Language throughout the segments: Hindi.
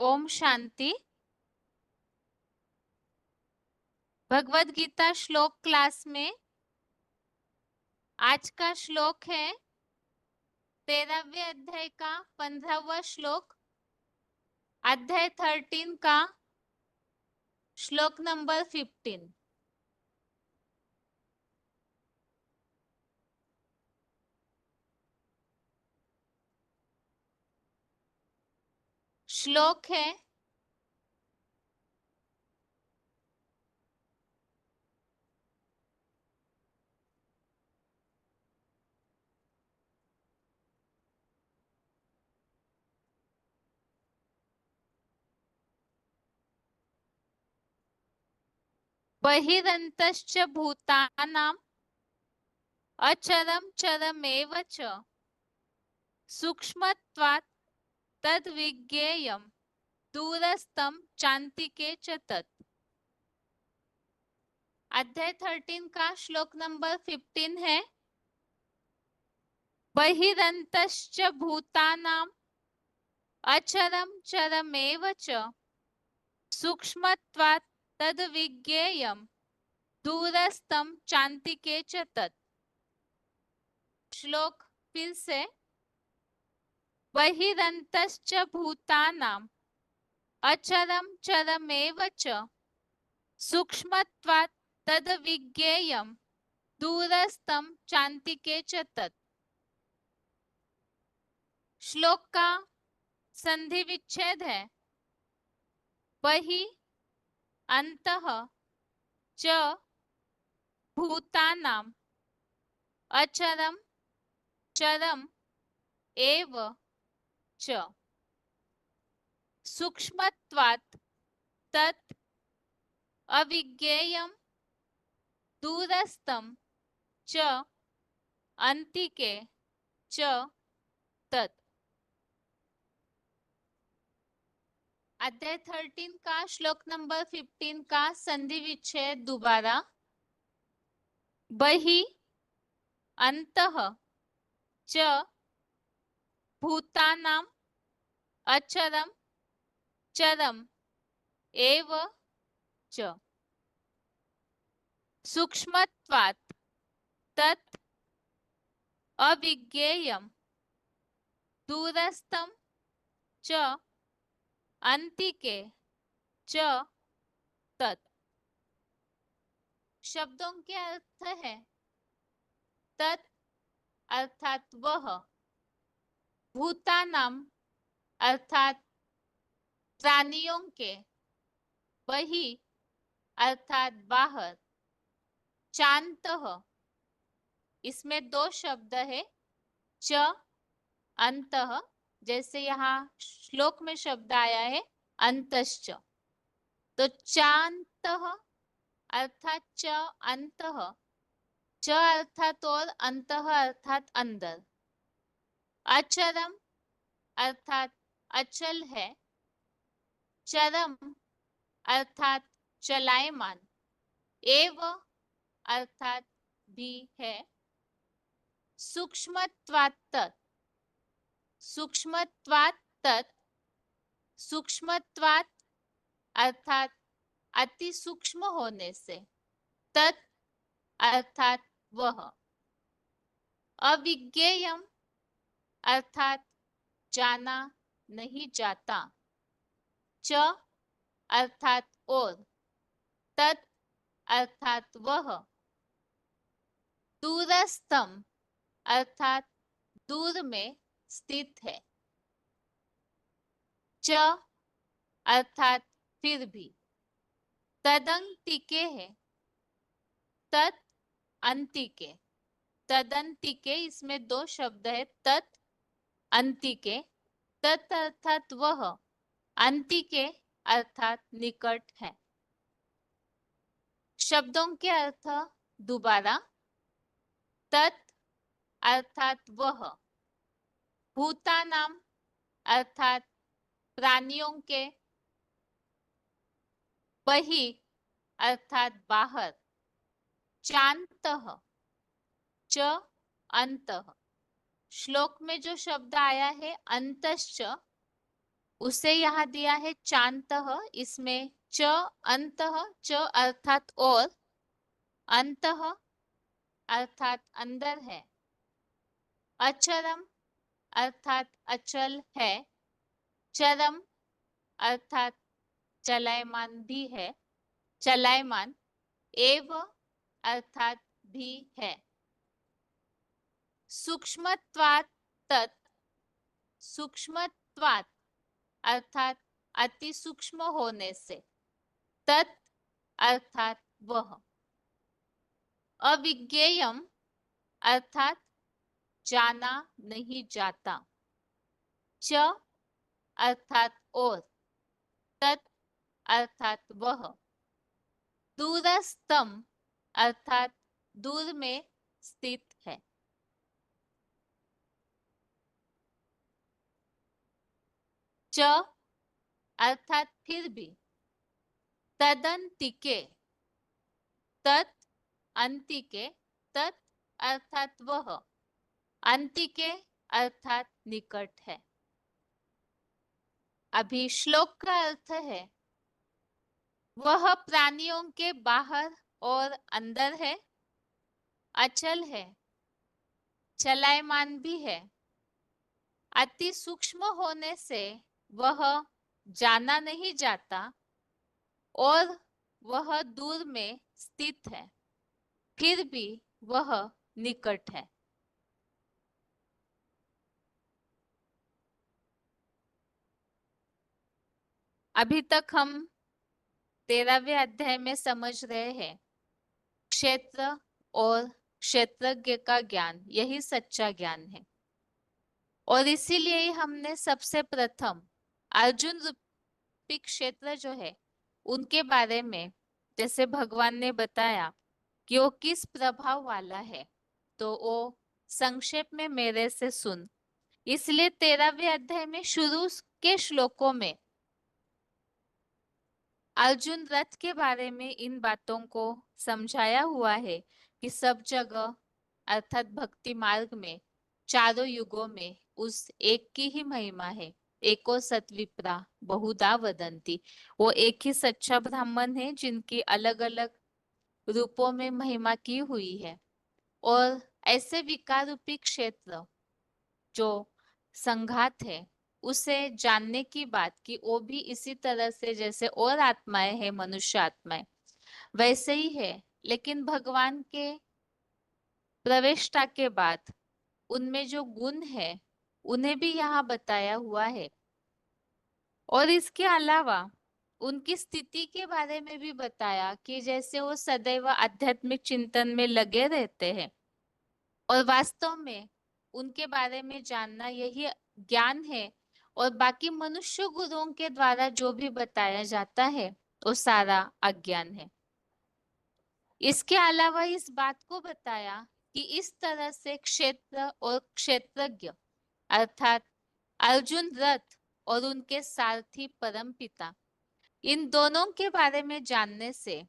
ओम शांति। भगवत गीता श्लोक क्लास में आज का श्लोक है 13वें अध्याय का 15वां श्लोक, अध्याय 13 का श्लोक नंबर 15। श्लोक है बहिरन्तश्च भूतानां अचरं चरमेव च सूक्ष्मत्वात् तद्विज्ञेयं दूरस्थं चान्तिके च तत्। अध्याय 13 का श्लोक नंबर 15 है बहिरन्तश्च भूतानां अचरं चरमेव च सूक्ष्मत्वात् तद्विज्ञेयं दूरस्थं चान्तिके च तत्। श्लोक फिर से बहिरन्तश्च भूतानां अचरं चरमेव च सूक्ष्मत्वात् तद्विज्ञेयं दूरस्थं चान्तिके च तत्। श्लोक का संधि विच्छेद है बहि अंतः च भूतानां अचरं चरम एव च सूक्ष्मत्वात् तत् अविज्ञेयं दूरस्थं च अन्तिके च तत्। अध्याय 13 का श्लोक नंबर 15 का संधि विच्छेद दोबारा बहि अंतः च भूतानां अचरं चरम एव च सूक्ष्मत्वात् तत् अविज्ञेयं दूरस्थं च अन्तिके च तत्। शब्दों के अर्थ है तत् अर्थात वह, भूतानां अर्थात प्राणियों के, बहि अर्थात बाहर, चान्तः इसमें दो शब्द है च अंतः, जैसे यहाँ श्लोक में शब्द आया है अंतश्च, तो चान्तः अर्थात च अंतः, च अर्थात और अंतः अर्थात अंदर, अचरम अर्थात अचल है, चरम अर्थात चलायमान, एव अर्थात भी है, सूक्ष्मत्वात् तत्, सूक्ष्मत्वात् तत्, सूक्ष्मत्वात् अर्थात अति सूक्ष्म होने से, तत् अर्थात वह, अविज्ञेयम अर्थात जाना नहीं जाता, च अर्थात और, तत् अर्थात वह, दूरस्थम अर्थात दूर में स्थित है, च अर्थात फिर भी, तदंतिके है, तत् अंतिके, तदंतिके इसमें दो शब्द है तत् अंतिके, तत् अर्थात वह, अंतिके अर्थात निकट है। शब्दों के अर्थ दोबारा, तत् अर्थात वह, भूतानां अर्थात प्राणियों के, बहि अर्थात बाहर, चान्तः च अंतः। श्लोक में जो शब्द आया है अंतश्च, उसे यहाँ दिया है चांतः, इसमें च अंतः, च अर्थात और, अंतः अर्थात अंदर है, अचरम अर्थात अचल है, चरम अर्थात चलायमान भी है, चलायमान, एव अर्थात भी है। सूक्ष्मत्वात् तत्, सूक्ष्मत्वात् अर्थात अति सूक्ष्म होने से, तत् अर्थात वह, अविज्ञेयम अर्थात जाना नहीं जाता, च अर्थात और, तत् अर्थात वह, दूरस्थम अर्थात दूर में स्थित है। च अर्थात फिर भी, तदंतिके, तत् अंतिके, तत् अर्थात वह, अंतिके अर्थात निकट है। अभी श्लोक का अर्थ है, वह प्राणियों के बाहर और अंदर है, अचल है, चलायमान भी है, अति सूक्ष्म होने से वह जाना नहीं जाता और वह दूर में स्थित है, फिर भी वह निकट है। अभी तक हम 13वें अध्याय में समझ रहे हैं क्षेत्र और क्षेत्रज्ञ का ज्ञान, यही सच्चा ज्ञान है। और इसीलिए ही हमने सबसे प्रथम अर्जुन रूपी क्षेत्र जो है उनके बारे में, जैसे भगवान ने बताया कि वो किस प्रभाव वाला है, तो वो संक्षेप में मेरे से सुन। इसलिए 13वें अध्याय में शुरू के श्लोकों में अर्जुन रथ के बारे में इन बातों को समझाया हुआ है कि सब जगह अर्थात भक्ति मार्ग में चारों युगों में उस एक की ही महिमा है। एको सतविप्रा बहुधा वदंती, वो एक ही सच्चा ब्राह्मण है जिनकी अलग अलग रूपों में महिमा की हुई है। और ऐसे विकार रूपी क्षेत्र जो संघात है, उसे जानने की बात कि वो भी इसी तरह से जैसे और आत्माएं हैं, मनुष्य आत्माएं वैसे ही है, लेकिन भगवान के प्रवेशता के बाद उनमें जो गुण है उन्हें भी यहाँ बताया हुआ है। और इसके अलावा उनकी स्थिति के बारे में भी बताया कि जैसे वो सदैव आध्यात्मिक चिंतन में लगे रहते हैं और वास्तव में उनके बारे में जानना यही ज्ञान है, और बाकी मनुष्य गुरुओं के द्वारा जो भी बताया जाता है वो सारा अज्ञान है। इसके अलावा इस बात को बताया कि इस तरह से क्षेत्र और क्षेत्रज्ञ अर्थात अर्जुन रथ और उनके सारथी परमपिता, इन दोनों के बारे में जानने से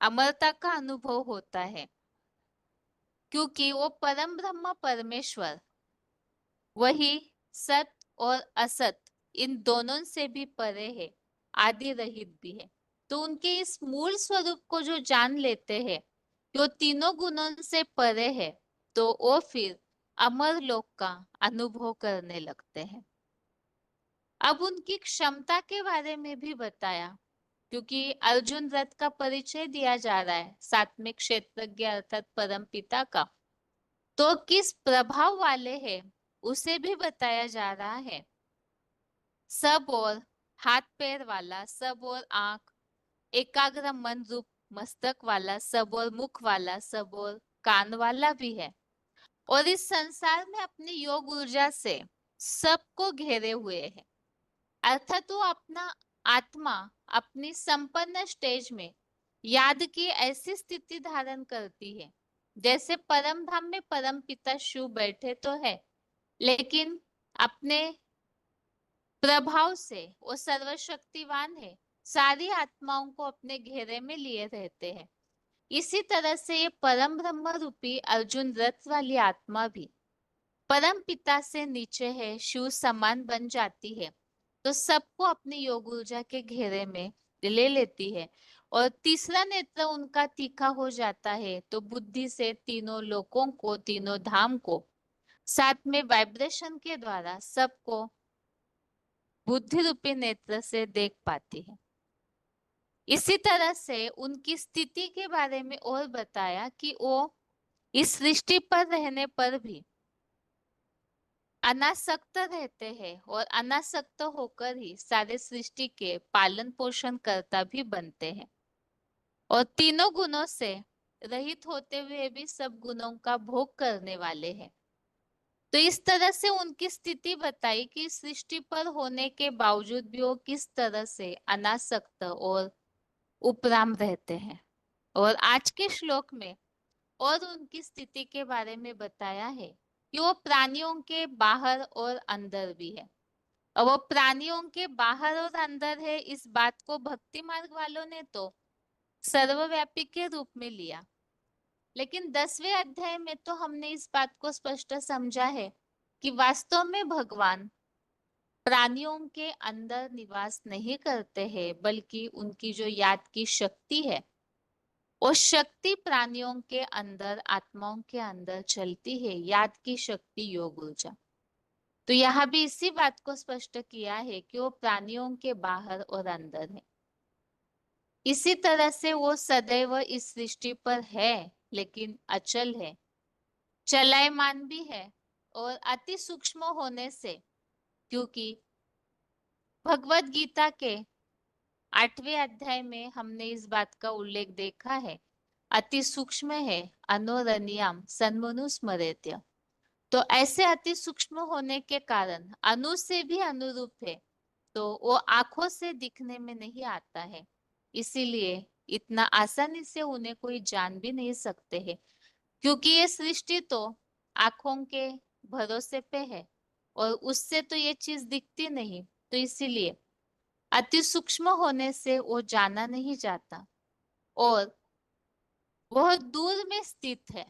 अमरता का अनुभव होता है, क्योंकि वो परम ब्रह्म परमेश्वर वही सत और असत इन दोनों से भी परे है, आदि रहित भी है। तो उनके इस मूल स्वरूप को जो जान लेते हैं कि वो तीनों गुणों से परे है, तो वो फिर अमर लोक का अनुभव करने लगते हैं। अब उनकी क्षमता के बारे में भी बताया, क्योंकि अर्जुन रथ का परिचय दिया जा रहा है सात्विक क्षेत्रज्ञ अर्थात परम पिता का, तो किस प्रभाव वाले हैं उसे भी बताया जा रहा है। सब और हाथ पैर वाला, सब और आंख, एकाग्र मन रूप मस्तक वाला, सब और मुख वाला, सब और कान वाला भी है, और इस संसार में अपनी योग ऊर्जा से सबको घेरे हुए है। अर्थात वो अपना आत्मा अपनी संपन्न स्टेज में याद की ऐसी स्थिति धारण करती है जैसे परम धाम में परम पिता शिव बैठे तो है, लेकिन अपने प्रभाव से वो सर्वशक्तिवान है, सारी आत्माओं को अपने घेरे में लिए रहते हैं। इसी तरह से ये परम ब्रह्म रूपी अर्जुन रथ वाली आत्मा भी परम पिता से नीचे है, शिव समान बन जाती है। तो सबको अपनी योग ऊर्जा के घेरे में ले लेती है। और तीसरा नेत्र उनका तीखा हो जाता है, तो बुद्धि से तीनों लोकों को, तीनों धाम को साथ में वाइब्रेशन के द्वारा सबको बुद्धि रूपी नेत्र से देख पाती है। इसी तरह से उनकी स्थिति के बारे में और बताया कि वो इस सृष्टि पर रहने पर भी अनासक्त रहते हैं और अनासक्त होकर ही सारे सृष्टि के पालन पोषण करता भी बनते हैं, और तीनों गुणों से रहित होते हुए भी सब गुणों का भोग करने वाले हैं। तो इस तरह से उनकी स्थिति बताई कि सृष्टि पर होने के बावजूद भी वो किस तरह से अनासक्त और उपराम रहते हैं। और आज के श्लोक में और उनकी स्थिति के बारे में बताया है कि वो प्राणियों के बाहर और अंदर भी है। और वो प्राणियों के बाहर और अंदर है, इस बात को भक्ति मार्ग वालों ने तो सर्वव्यापी के रूप में लिया, लेकिन 10वें अध्याय में तो हमने इस बात को स्पष्ट समझा है कि वास्तव में भगवान प्राणियों के अंदर निवास नहीं करते हैं, बल्कि उनकी जो याद की शक्ति है, वो शक्ति प्राणियों के अंदर, आत्माओं के अंदर चलती है, याद की शक्ति, योग ऊर्जा। तो यहाँ भी इसी बात को स्पष्ट किया है कि वो प्राणियों के बाहर और अंदर है। इसी तरह से वो सदैव इस सृष्टि पर है, लेकिन अचल है, चलायमान भी है, और अति सूक्ष्म होने से, क्योंकि भगवत गीता के 8वें अध्याय में हमने इस बात का उल्लेख देखा है, अति सूक्ष्म है, अनोरणीयम सन्मनुस्मरेत्य। तो ऐसे अति सूक्ष्म होने के कारण अनु से भी अनुरूप है, तो वो आंखों से दिखने में नहीं आता है, इसीलिए इतना आसानी से उन्हें कोई जान भी नहीं सकते हैं, क्योंकि ये सृष्टि तो आंखों के भरोसे पे है और उससे तो ये चीज दिखती नहीं, तो इसीलिए अति सूक्ष्म होने से वो जाना नहीं जाता, और वह दूर में स्थित है,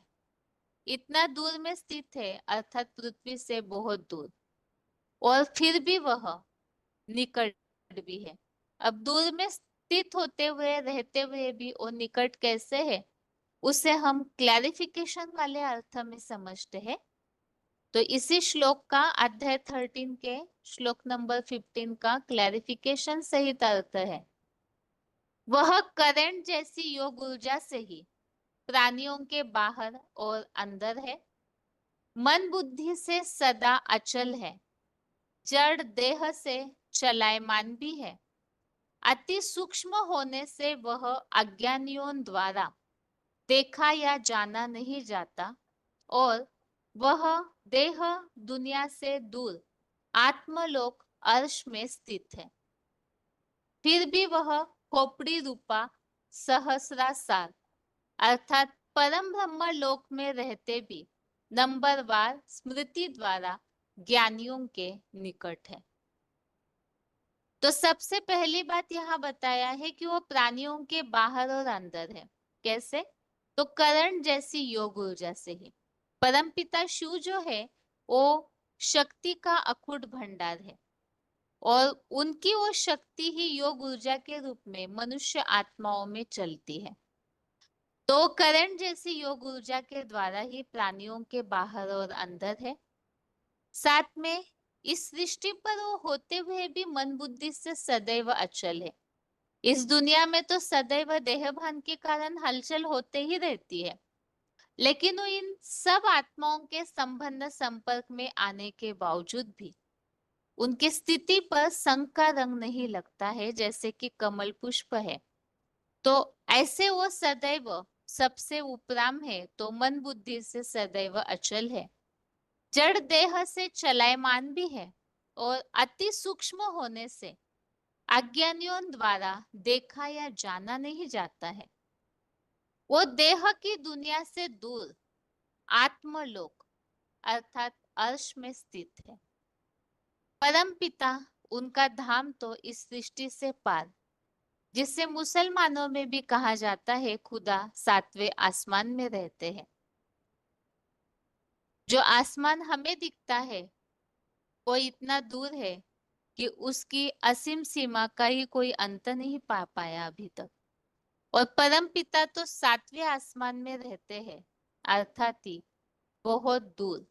इतना दूर में स्थित है अर्थात पृथ्वी से बहुत दूर, और फिर भी वह निकट भी है। अब दूर में स्थित होते हुए, रहते हुए भी वो निकट कैसे है, उसे हम क्लैरिफिकेशन वाले अर्थ में समझते हैं। तो इसी श्लोक का अध्याय 13 के श्लोक नंबर 15 का क्लैरिफिकेशन सहित अर्थ है, वह करंट जैसी योग ऊर्जा से ही प्राणियों के बाहर और अंदर है, मन बुद्धि से सदा अचल है, जड़ देह से चलायमान भी है, अति सूक्ष्म होने से वह अज्ञानियों द्वारा देखा या जाना नहीं जाता, और वह देह दुनिया से दूर आत्मलोक अर्श में स्थित है। फिर भी वह खोपड़ी रूपा सहस्रासार अर्थात परम ब्रह्म लोक में रहते भी नंबरवार स्मृति द्वारा ज्ञानियों के निकट है। तो सबसे पहली बात यहाँ बताया है कि वो प्राणियों के बाहर और अंदर है। कैसे? तो करंट जैसी योग ऊर्जा से ही। परमपिता शिव जो है वो शक्ति का अखुट भंडार है, और उनकी वो शक्ति ही योग ऊर्जा के रूप में मनुष्य आत्माओं में चलती है। तो करंट जैसी योग ऊर्जा के द्वारा ही प्राणियों के बाहर और अंदर है। साथ में इस सृष्टि पर वो होते हुए भी मन बुद्धि से सदैव अचल है। इस दुनिया में तो सदैव देह भान के कारण हलचल होते ही रहती है, लेकिन वो इन सब आत्माओं के संबंध संपर्क में आने के बावजूद भी उनकी स्थिति पर संग का रंग नहीं लगता है, जैसे कि कमल पुष्प है। तो ऐसे वो सदैव सबसे उपराम है, तो मन बुद्धि से सदैव अचल है, जड़ देह से चलायमान भी है, और अति सूक्ष्म होने से अज्ञानियों द्वारा देखा या जाना नहीं जाता है। वो देह की दुनिया से दूर आत्मलोक अर्थात अर्श में स्थित है। परम पिता उनका धाम तो इस सृष्टि से पार, जिसे मुसलमानों में भी कहा जाता है खुदा 7वें आसमान में रहते हैं। जो आसमान हमें दिखता है वो इतना दूर है, कि उसकी असीम सीमा का ही कोई अंत नहीं पा पाया अभी तक। और परम पिता तो सातवें आसमान में रहते हैं, अर्थात ही बहुत दूर,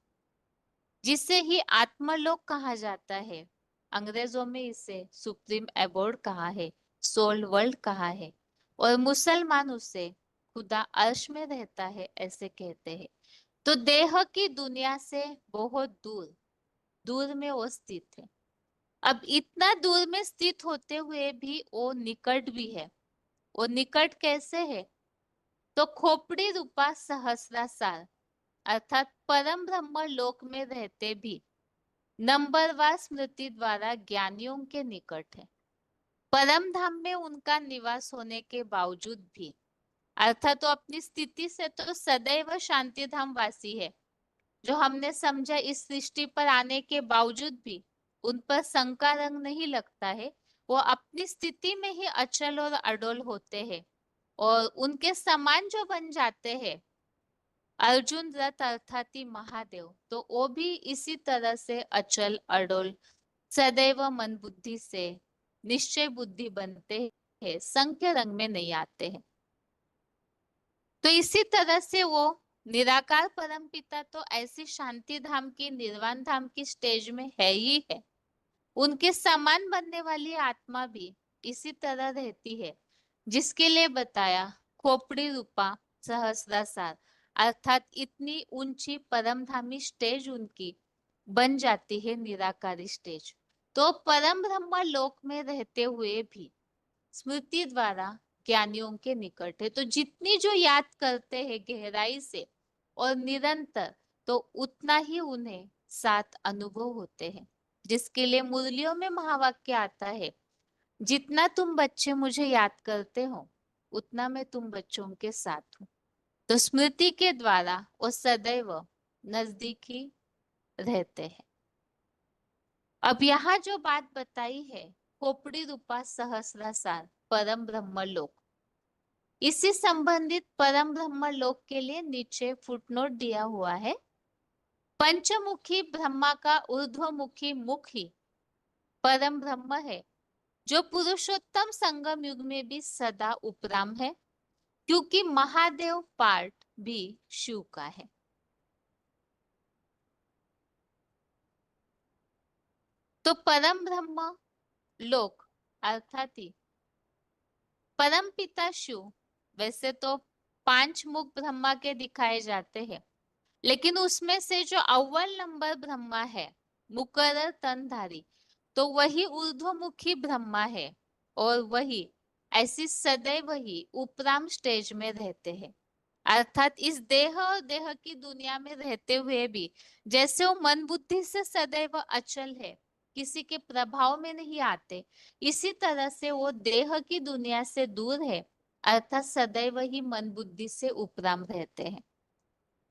जिसे ही आत्मलोक कहा जाता है। अंग्रेजों में इसे सुप्रीम एबोर्ड कहा है, सोल वर्ल्ड कहा है, और मुसलमान उसे खुदा अर्श में रहता है ऐसे कहते हैं। तो देह की दुनिया से बहुत दूर, दूर में वो स्थित है। अब इतना दूर में स्थित होते हुए भी वो निकट भी है। वो निकट कैसे है? तो खोपड़ी रूपा सहस्रासार, अर्थात परम ब्रह्म लोक में रहते भी नंबरवार स्मृति द्वारा ज्ञानियों के निकट है। परम धाम में उनका निवास होने के बावजूद भी, अर्थात तो अपनी स्थिति से तो सदैव शांति धाम वासी है। जो हमने समझा, इस सृष्टि पर आने के बावजूद भी उन पर शंका रंग नहीं लगता है। वो अपनी स्थिति में ही अचल और अडोल होते हैं, और उनके समान जो बन जाते हैं अर्जुन रथ अर्थात ही महादेव, तो वो भी इसी तरह से अचल अडोल सदैव मन बुद्धि से निश्चय बुद्धि बनते हैं, संख्य रंग में नहीं आते हैं। तो इसी तरह से वो निराकार परम पिता तो ऐसी शांति धाम की, निर्वाण धाम की स्टेज में है ही है। उनके समान बनने वाली आत्मा भी इसी तरह रहती है, जिसके लिए बताया खोपड़ी रूपा सहस्रासार, अर्थात इतनी ऊंची परमधामी स्टेज उनकी बन जाती है, निराकारी स्टेज। तो परम ब्रह्म लोक में रहते हुए भी स्मृति द्वारा ज्ञानियों के निकट है। तो जितनी जो याद करते हैं गहराई से और निरंतर, तो उतना ही उन्हें साथ अनुभव होते हैं। जिसके लिए मुरलियों में महावाक्य आता है, जितना तुम बच्चे मुझे याद करते हो उतना मैं तुम बच्चों के साथ हूँ। तो स्मृति के द्वारा वो सदैव नजदीकी रहते हैं। अब यहाँ जो बात बताई है, खोपड़ी रूपा सहस्रासार परम ब्रह्म लोक, इसी संबंधित परम ब्रह्म लोक के लिए नीचे फुटनोट दिया हुआ है। पंचमुखी ब्रह्मा का ऊर्ध्वमुखी मुख ही परम ब्रह्म है, जो पुरुषोत्तम संगम युग में भी सदा उपराम है, क्योंकि महादेव पार्ट भी शिव का है। तो परम ब्रह्म लोक अर्थात ही परम पिता शिव वैसे तो पांच मुख ब्रह्मा के दिखाए जाते हैं, लेकिन उसमें से जो अव्वल नंबर ब्रह्मा है, मुकर्रर तनधारी, तो वही ऊर्ध्वमुखी ब्रह्मा है, और वही ऐसी सदैव ही उपराम स्टेज में रहते हैं। अर्थात इस देह और देह की दुनिया में रहते हुए भी जैसे वो मन बुद्धि से सदैव अचल है, किसी के प्रभाव में नहीं आते, इसी तरह से वो देह की दुनिया से दूर है, अर्थात सदैव ही मन बुद्धि से उपराम रहते हैं।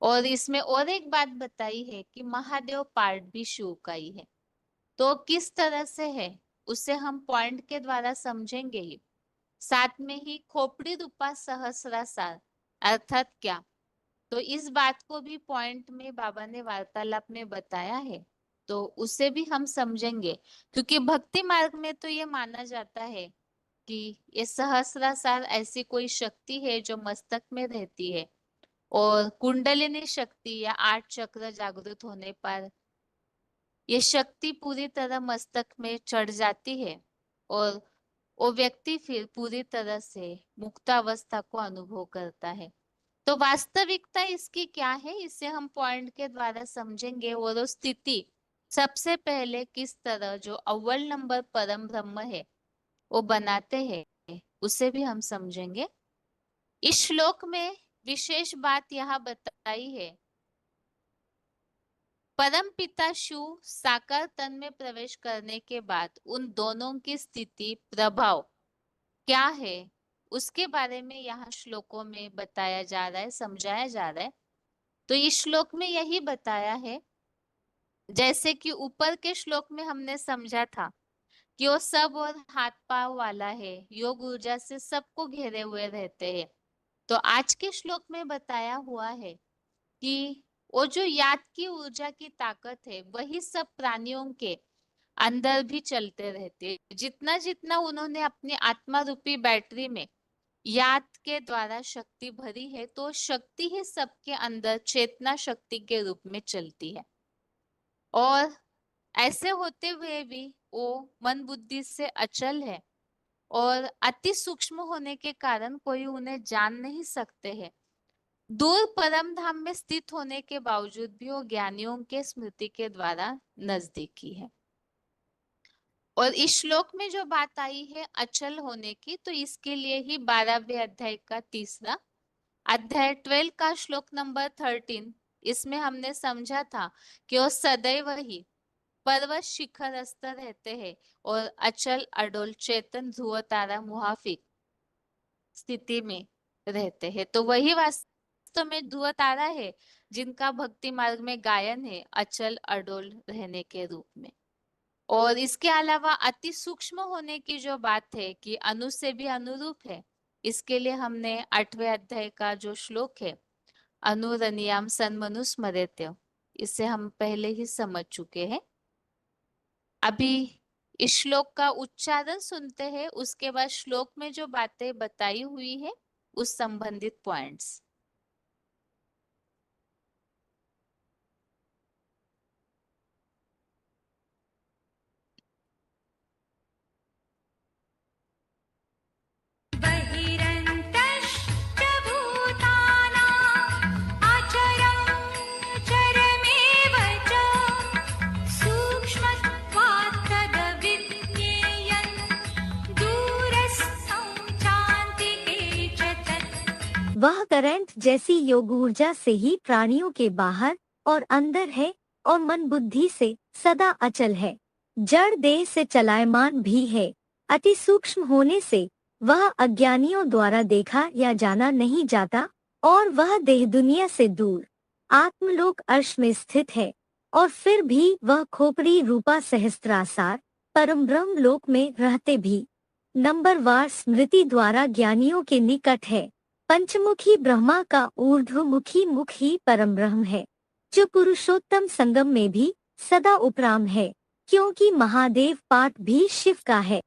और इसमें और एक बात बताई है कि महादेव पार्ट भी शिव का ही है। तो किस तरह से है उसे हम पॉइंट के द्वारा समझेंगे ही। साथ में ही खोपड़ी रूपा सहस्रासार अर्थात क्या, तो इस बात को भी पॉइंट में बाबा ने वार्तालाप में बताया है, तो उसे भी हम समझेंगे। क्योंकि भक्ति मार्ग में तो ये माना जाता है कि ये सहस्रासार ऐसी कोई शक्ति है जो मस्तक में रहती है, और कुंडलिनी शक्ति या आठ चक्र जागृत होने पर ये शक्ति पूरी तरह मस्तक में चढ़ जाती है, और वो व्यक्ति फिर पूरी तरह से मुक्तावस्था को अनुभव करता है। तो वास्तविकता इसकी क्या है, इसे हम पॉइंट के द्वारा समझेंगे। और वो स्थिति सबसे पहले किस तरह जो अव्वल नंबर परम ब्रह्म है वो बनाते हैं, उसे भी हम समझेंगे। इस श्लोक में विशेष बात यहाँ बताई है, परम पिता शिव साकार तन में प्रवेश करने के बाद उन दोनों की स्थिति प्रभाव क्या है, उसके बारे में यहाँ श्लोकों में बताया जा रहा है, समझाया जा रहा है। तो इस श्लोक में यही बताया है, जैसे कि ऊपर के श्लोक में हमने समझा था कि वो सब और हाथ पांव वाला है, योग ऊर्जा से सबको घेरे हुए रहते हैं। तो आज के श्लोक में बताया हुआ है कि वो जो याद की ऊर्जा की ताकत है वही सब प्राणियों के अंदर भी चलते रहते हैं। जितना जितना उन्होंने अपनी आत्मा रूपी बैटरी में याद के द्वारा शक्ति भरी है, तो शक्ति ही सबके अंदर चेतना शक्ति के रूप में चलती है। और ऐसे होते हुए भी वो मन बुद्धि से अचल है और अति सूक्ष्म होने के कारण कोई उन्हें जान नहीं सकते हैं। दूर परम धाम में स्थित होने के बावजूद भी वो ज्ञानियों के स्मृति के द्वारा नजदीकी है। और इस श्लोक में जो बात आई है अचल होने की, तो इसके लिए ही 12वें अध्याय का तीसरा अध्याय 12 का श्लोक नंबर 13, इसमें हमने समझा था कि वो सदैव ही पर्वत शिखरस्थ रहते हैं और अचल अडोल चेतन ध्रुव तारा मुहाफिक स्थिति में रहते हैं। तो वही वास्तव में ध्रुव तारा है जिनका भक्ति मार्ग में गायन है अचल अडोल रहने के रूप में। और इसके अलावा अति सूक्ष्म होने की जो बात है कि अनु से भी अनुरूप है, इसके लिए हमने 8वें अध्याय का जो श्लोक है अनुरनियाम सन्मनुस्मरेत्य, इसे हम पहले ही समझ चुके हैं। अभी इस श्लोक का उच्चारण सुनते हैं, उसके बाद श्लोक में जो बातें बताई हुई है उस संबंधित पॉइंट्स। वह करंट जैसी योग ऊर्जा से ही प्राणियों के बाहर और अंदर है और मन बुद्धि से सदा अचल है, जड़ देह से चलायमान भी है। अति सूक्ष्म होने से वह अज्ञानियों द्वारा देखा या जाना नहीं जाता और वह देह दुनिया से दूर आत्मलोक अर्श में स्थित है, और फिर भी वह खोपड़ी रूपा सहस्त्रासार परम ब्रह्म लोक में रहते भी नंबरवार स्मृति द्वारा ज्ञानियों के निकट है। पंचमुखी ब्रह्मा का ऊर्ध्वमुखी मुख ही परम ब्रह्म है, जो पुरुषोत्तम संगम में भी सदा उपराम है, क्योंकि महादेव पाठ भी शिव का है।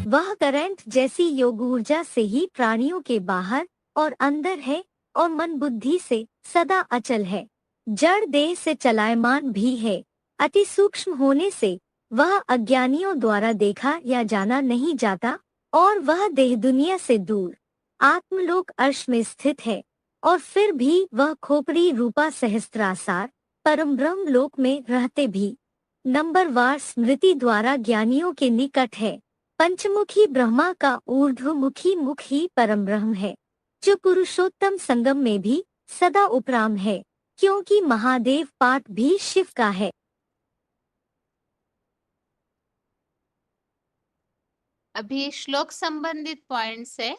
वह करंट जैसी योग ऊर्जा से ही प्राणियों के बाहर और अंदर है और मन बुद्धि से सदा अचल है, जड़ देह से चलायमान भी है। अति सूक्ष्म होने से वह अज्ञानियों द्वारा देखा या जाना नहीं जाता और वह देह दुनिया से दूर आत्मलोक अर्श में स्थित है, और फिर भी वह खोपड़ी रूपा सहस्त्रासार परम ब्रह्म लोक में रहते भी नंबरवार स्मृति द्वारा ज्ञानियों के निकट है। पंचमुखी ब्रह्मा का ऊर्ध्वमुखी मुख ही परम ब्रह्म है, जो पुरुषोत्तम संगम में भी सदा उपराम है, क्योंकि महादेव पाठ भी शिव का है। अभी श्लोक संबंधित पॉइंट्स है।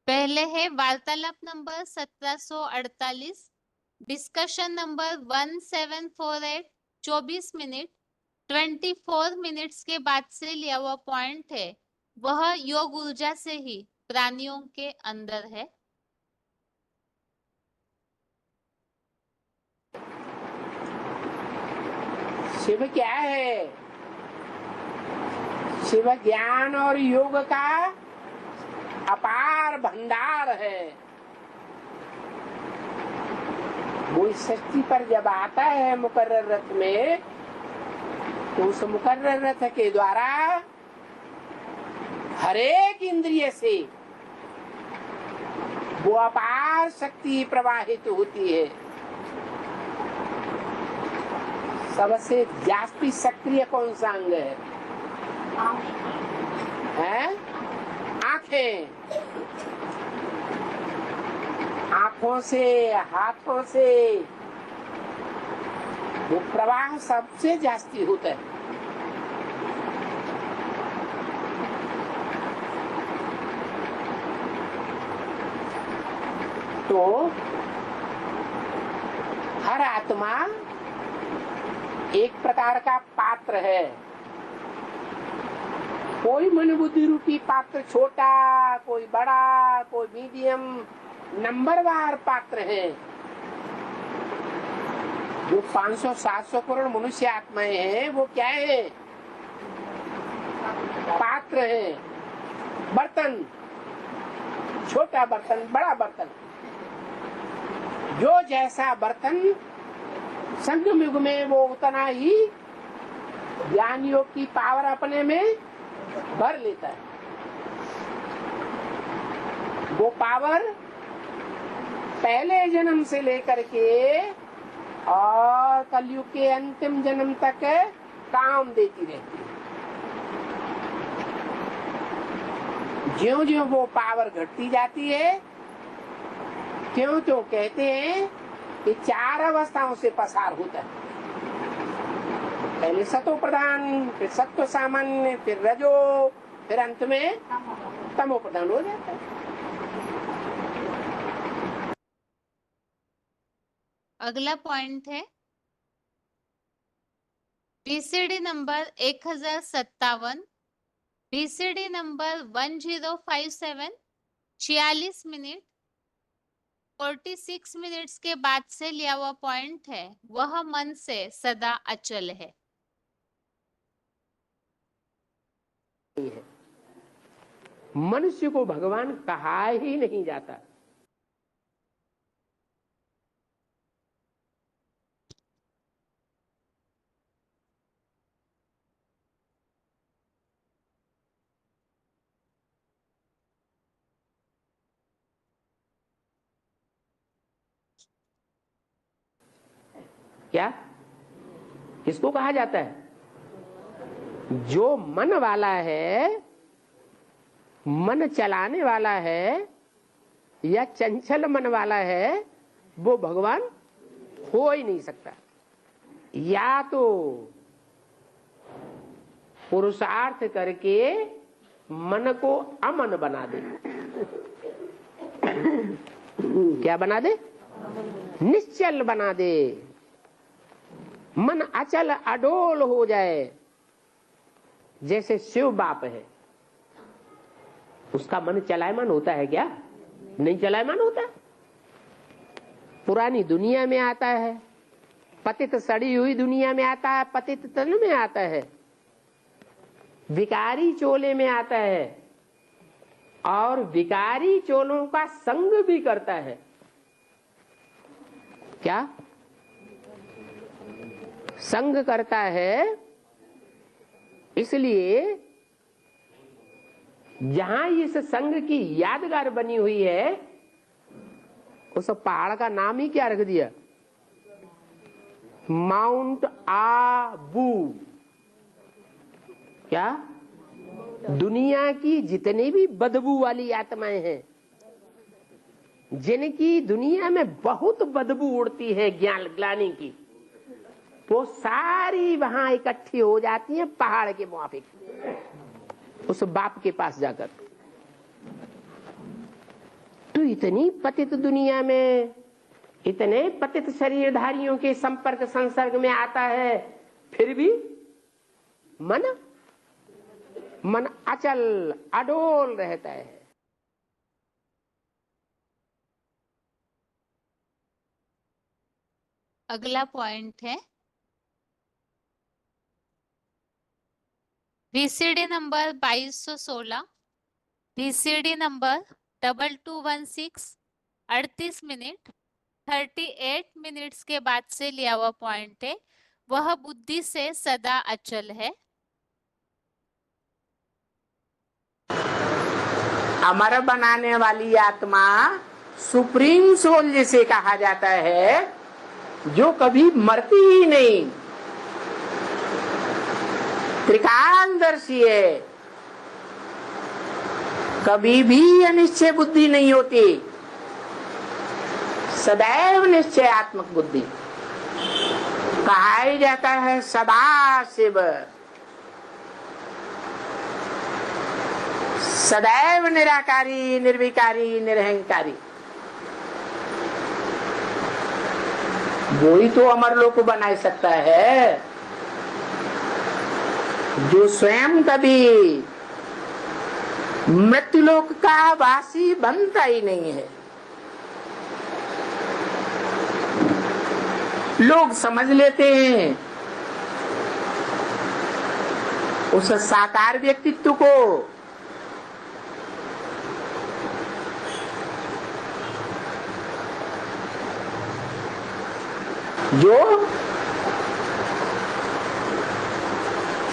पहले है वार्तालाप number 1748, discussion number 1748, 24 minute 24 minutes के बाद से लिया हुआ पॉइंट है, वह योग ऊर्जा से ही प्राणियों के अंदर है। शिव क्या है? शिव ज्ञान और योग का अपार भंडार है। वो इस सृष्टि पर जब आता है मुकर्रर रथ में, तो उस मुकर्रर रथ के द्वारा हरेक इंद्रिय से वो अपार शक्ति प्रवाहित होती है। सबसे जास्ती सक्रिय कौन सा अंग है? आंखें। आंखों से, हाथों से वो प्रवाह सबसे जास्ती होता है। तो हर आत्मा एक प्रकार का पात्र है। कोई मन बुद्धि रूपी पात्र छोटा, कोई बड़ा, कोई मीडियम, नंबरवार पात्र है। जो 500-700 करोड़ मनुष्य आत्माएं हैं वो क्या है? पात्र है। बर्तन, छोटा बर्तन, बड़ा बर्तन। जो जैसा बर्तन संगम युग में वो उतना ही ज्ञान योग की पावर अपने में भर लेता है। वो पावर पहले जन्म से लेकर के और कलयुग के अंतिम जन्म तक काम देती रहती है। ज्यों-ज्यों वो पावर घटती जाती है, त्यों-त्यों कहते हैं कि 4 अवस्थाओं से पसार होता है। पहले सतो प्रधान, फिर सत्व सामान्य, फिर रजो, फिर अंत में तमो प्रधान हो जाता है। अगला पॉइंट है BCD number 1057, BCD number 1057, 46 minute 46 minutes के बाद से लिया हुआ पॉइंट है। वह मन से सदा अचल है। मनुष्य को भगवान कहा ही नहीं जाता। क्या किसको कहा जाता है? जो मन वाला है, मन चलाने वाला है या चंचल मन वाला है, वो भगवान हो ही नहीं सकता। या तो पुरुषार्थ करके मन को अमन बना दे। क्या बना दे? निश्चल बना दे। मन अचल अडोल हो जाए। जैसे शिव बाप है, उसका मन चलायमान होता है क्या? नहीं चलायमान होता। पुरानी दुनिया में आता है, पतित सड़ी हुई दुनिया में आता है, पतित तन में आता है, विकारी चोले में आता है और विकारी चोलों का संग भी करता है। क्या संग करता है? इसलिए जहां इस संग की यादगार बनी हुई है, उस पहाड़ का नाम ही क्या रख दिया? माउंट आबू। क्या? दुनिया की जितनी भी बदबू वाली आत्माएं हैं, जिनकी दुनिया में बहुत बदबू उड़ती है ज्ञान ग्लानि की, वो सारी वहां इकट्ठी हो जाती हैं पहाड़ के मुआफिक, उस बाप के पास जाकर। तो इतनी पतित दुनिया में इतने पतित शरीरधारियों के संपर्क संसर्ग में आता है, फिर भी मन अचल अडोल रहता है। अगला पॉइंट है BCD number 2216, BCD number 2216, 38 minute 38 minutes के बाद से लिया हुआ पॉइंट है। वह बुद्धि से सदा अचल है। अमर बनाने वाली आत्मा सुप्रीम सोल जिसे कहा जाता है, जो कभी मरती ही नहीं, त्रिकालदर्शी है, कभी भी अनिश्चय बुद्धि नहीं होती, सदैव निश्चयात्मक बुद्धि। कहा ही जाता है सदा शिव, सदैव निराकारी, निर्विकारी, निरहंकारी। वो ही तो अमरलोक को बना सकता है, जो स्वयं कभी मृत्युलोक का वासी बनता ही नहीं है। लोग समझ लेते हैं उस साकार व्यक्तित्व को, जो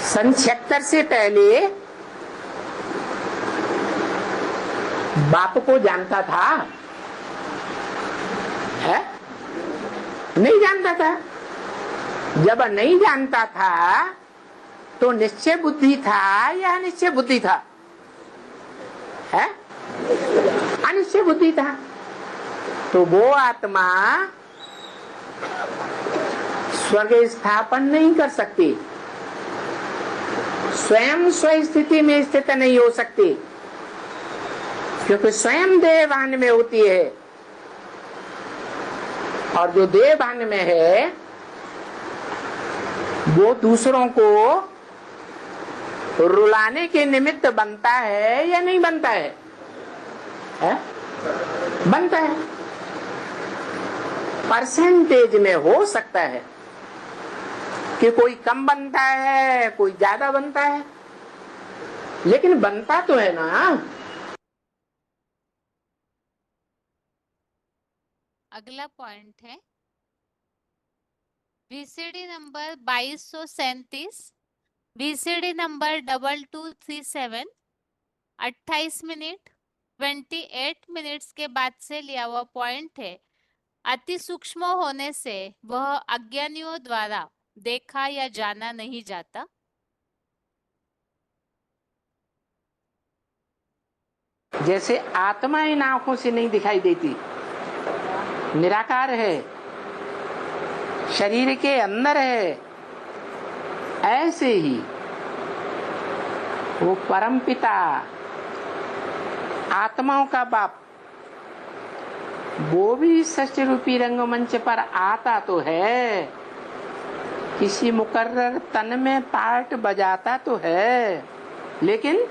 सन 76 से पहले बाप को जानता था, है? नहीं जानता था। जब नहीं जानता था तो निश्चय बुद्धि था या अनिश्चय बुद्धि था? है? अनिश्चय बुद्धि था। तो वो आत्मा स्वर्ग स्थापन नहीं कर सकती, स्वयं स्वस्थिति में स्थित नहीं हो सकती, क्योंकि स्वयं देहभान में होती है। और जो देहभान में है वो दूसरों को रुलाने के निमित्त बनता है या नहीं बनता है? बनता है। परसेंटेज में हो सकता है कि कोई कम बनता है, कोई ज्यादा बनता है, लेकिन बनता तो है ना। अगला पॉइंट है VCD number 2237, VCD number 2237, 28 minute 28 minutes के बाद से लिया हुआ पॉइंट है। अति सूक्ष्म होने से वह अज्ञानियों द्वारा देखा या जाना नहीं जाता। जैसे आत्मा इन आंखों से नहीं दिखाई देती, निराकार है, शरीर के अंदर है, ऐसे ही वो परमपिता आत्माओं का बाप वो भी षष्ठ रूपी रंगमंच पर आता तो है, किसी मुकर्रर तन में पार्ट बजाता तो है, लेकिन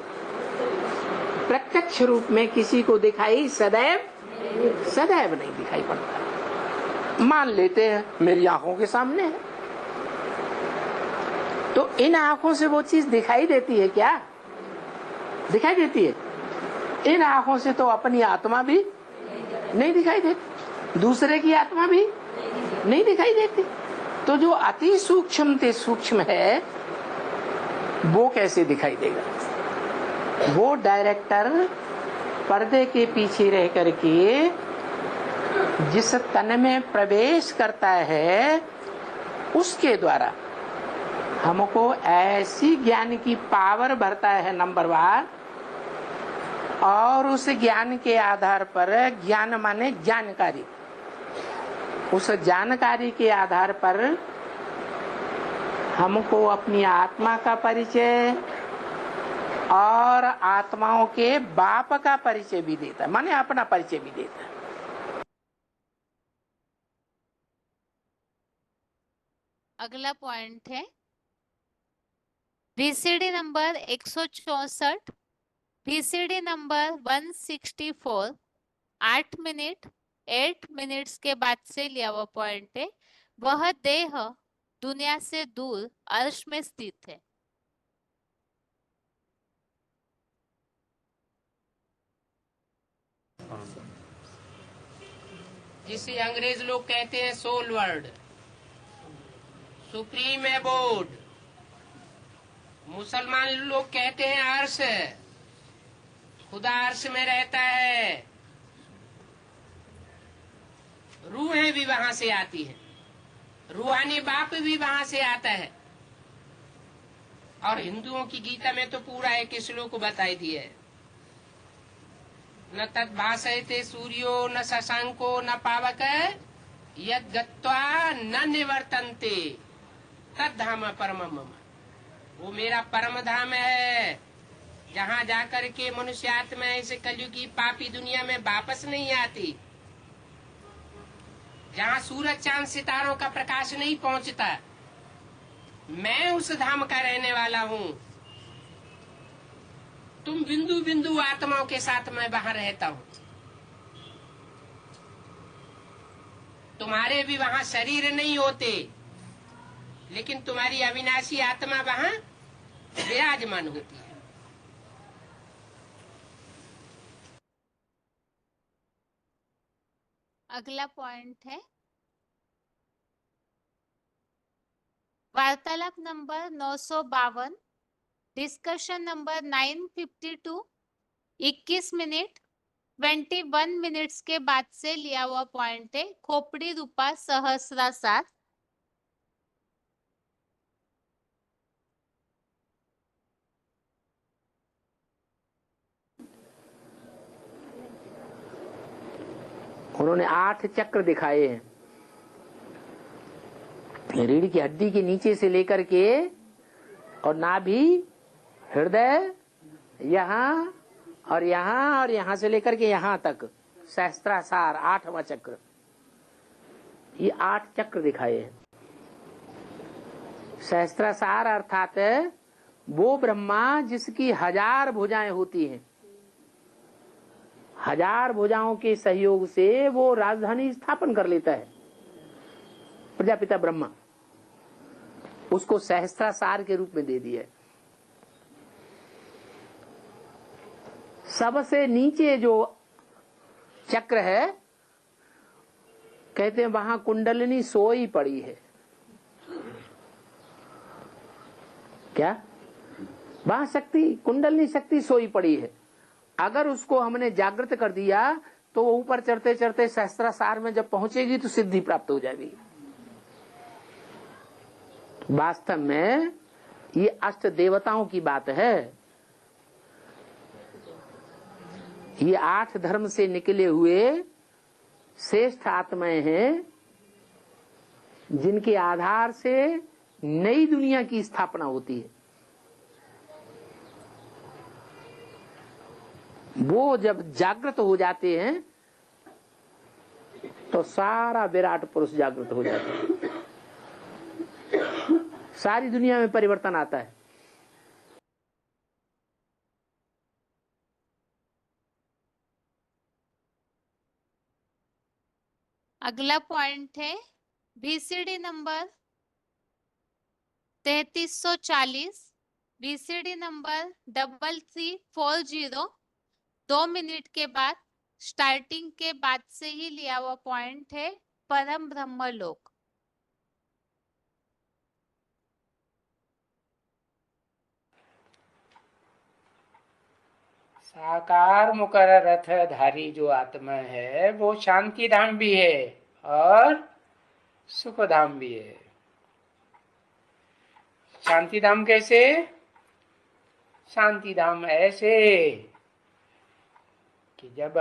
प्रत्यक्ष रूप में किसी को दिखाई सदैव नहीं दिखाई पड़ता। मान लेते हैं मेरी आंखों के सामने है, तो इन आंखों से वो चीज दिखाई देती है क्या? दिखाई देती है। इन आंखों से तो अपनी आत्मा भी नहीं दिखाई देती, दूसरे की आत्मा भी नहीं दिखाई देती। तो जो अति सूक्ष्म से सूक्ष्म है वो कैसे दिखाई देगा? वो डायरेक्टर पर्दे के पीछे रह करके जिस तन में प्रवेश करता है उसके द्वारा हमको ऐसी ज्ञान की पावर भरता है नंबर वन, और उस ज्ञान के आधार पर, ज्ञान माने जानकारी, उस जानकारी के आधार पर हमको अपनी आत्मा का परिचय और आत्माओं के बाप का परिचय भी देता है, माने अपना परिचय भी देता है। अगला पॉइंट है VCD number 164, VCD number 164, 8 minute 8 minutes के बाद से लिया हुआ पॉइंट है। वह देह दुनिया से दूर अर्श में स्थित है। जिसे अंग्रेज लोग कहते हैं सोल वर्ड, सुप्रीम एबोर्ड, मुसलमान लोग कहते हैं अर्श, खुदा अर्श में रहता है, रूहें भी वहां से आती है, रूहानी बाप भी वहां से आता है। और हिंदुओं की गीता में तो पूरा एक श्लोक बताई दिया है, न तद भाषयते सूर्यो न शशांको न पावक यद गत्वा न निवर्तन्ते तद धाम परम मम। वो मेरा परम धाम है, जहाँ जाकर के मनुष्य आत्मा इस कलयुगी पापी दुनिया में वापस नहीं आती। जहां सूरज चांद सितारों का प्रकाश नहीं पहुंचता, मैं उस धाम का रहने वाला हूं। तुम बिंदु बिंदु आत्माओं के साथ मैं वहां रहता हूं। तुम्हारे भी वहां शरीर नहीं होते, लेकिन तुम्हारी अविनाशी आत्मा वहां विराजमान होती है। अगला पॉइंट है वार्तालाप number 952, discussion number 952, 21 minute 21 minutes के बाद से लिया हुआ पॉइंट है खोपड़ी रूपा सहस्रासार। उन्होंने 8 चक्र दिखाए हैं, रीढ़ की हड्डी के नीचे से लेकर के और नाभि, हृदय, यहाँ और यहाँ और यहाँ से लेकर के यहाँ तक सहस्त्रासार 8वां चक्र, ये 8 चक्र दिखाए हैं। सहस्त्रासार अर्थात वो ब्रह्मा जिसकी 1000 भुजाएं होती हैं, 1000 भुजाओं के सहयोग से वो राजधानी स्थापन कर लेता है। प्रजापिता ब्रह्मा, उसको सहस्त्रासार के रूप में दे दिया है। सबसे नीचे जो चक्र है, कहते हैं वहां कुंडलिनी सोई पड़ी है। क्या? वहां शक्ति, कुंडलिनी शक्ति सोई पड़ी है। अगर उसको हमने जागृत कर दिया तो वो ऊपर चढ़ते चढ़ते सहस्त्रासार में जब पहुंचेगी तो सिद्धि प्राप्त हो जाएगी। वास्तव में ये अष्ट देवताओं की बात है। ये 8 धर्म से निकले हुए श्रेष्ठ आत्माएं हैं, जिनके आधार से नई दुनिया की स्थापना होती है। वो जब जागृत हो जाते हैं तो सारा विराट पुरुष जागृत हो जाता है, सारी दुनिया में परिवर्तन आता है। अगला पॉइंट है BCD number 3340, BCD number 3340, 2 minute के बाद स्टार्टिंग के बाद से ही लिया हुआ पॉइंट है परम ब्रह्म लोक। साकार मुकर्रर रथ धारी जो आत्मा है वो शांति धाम भी है और सुख धाम भी है। शांति धाम कैसे? शांति धाम ऐसे कि जब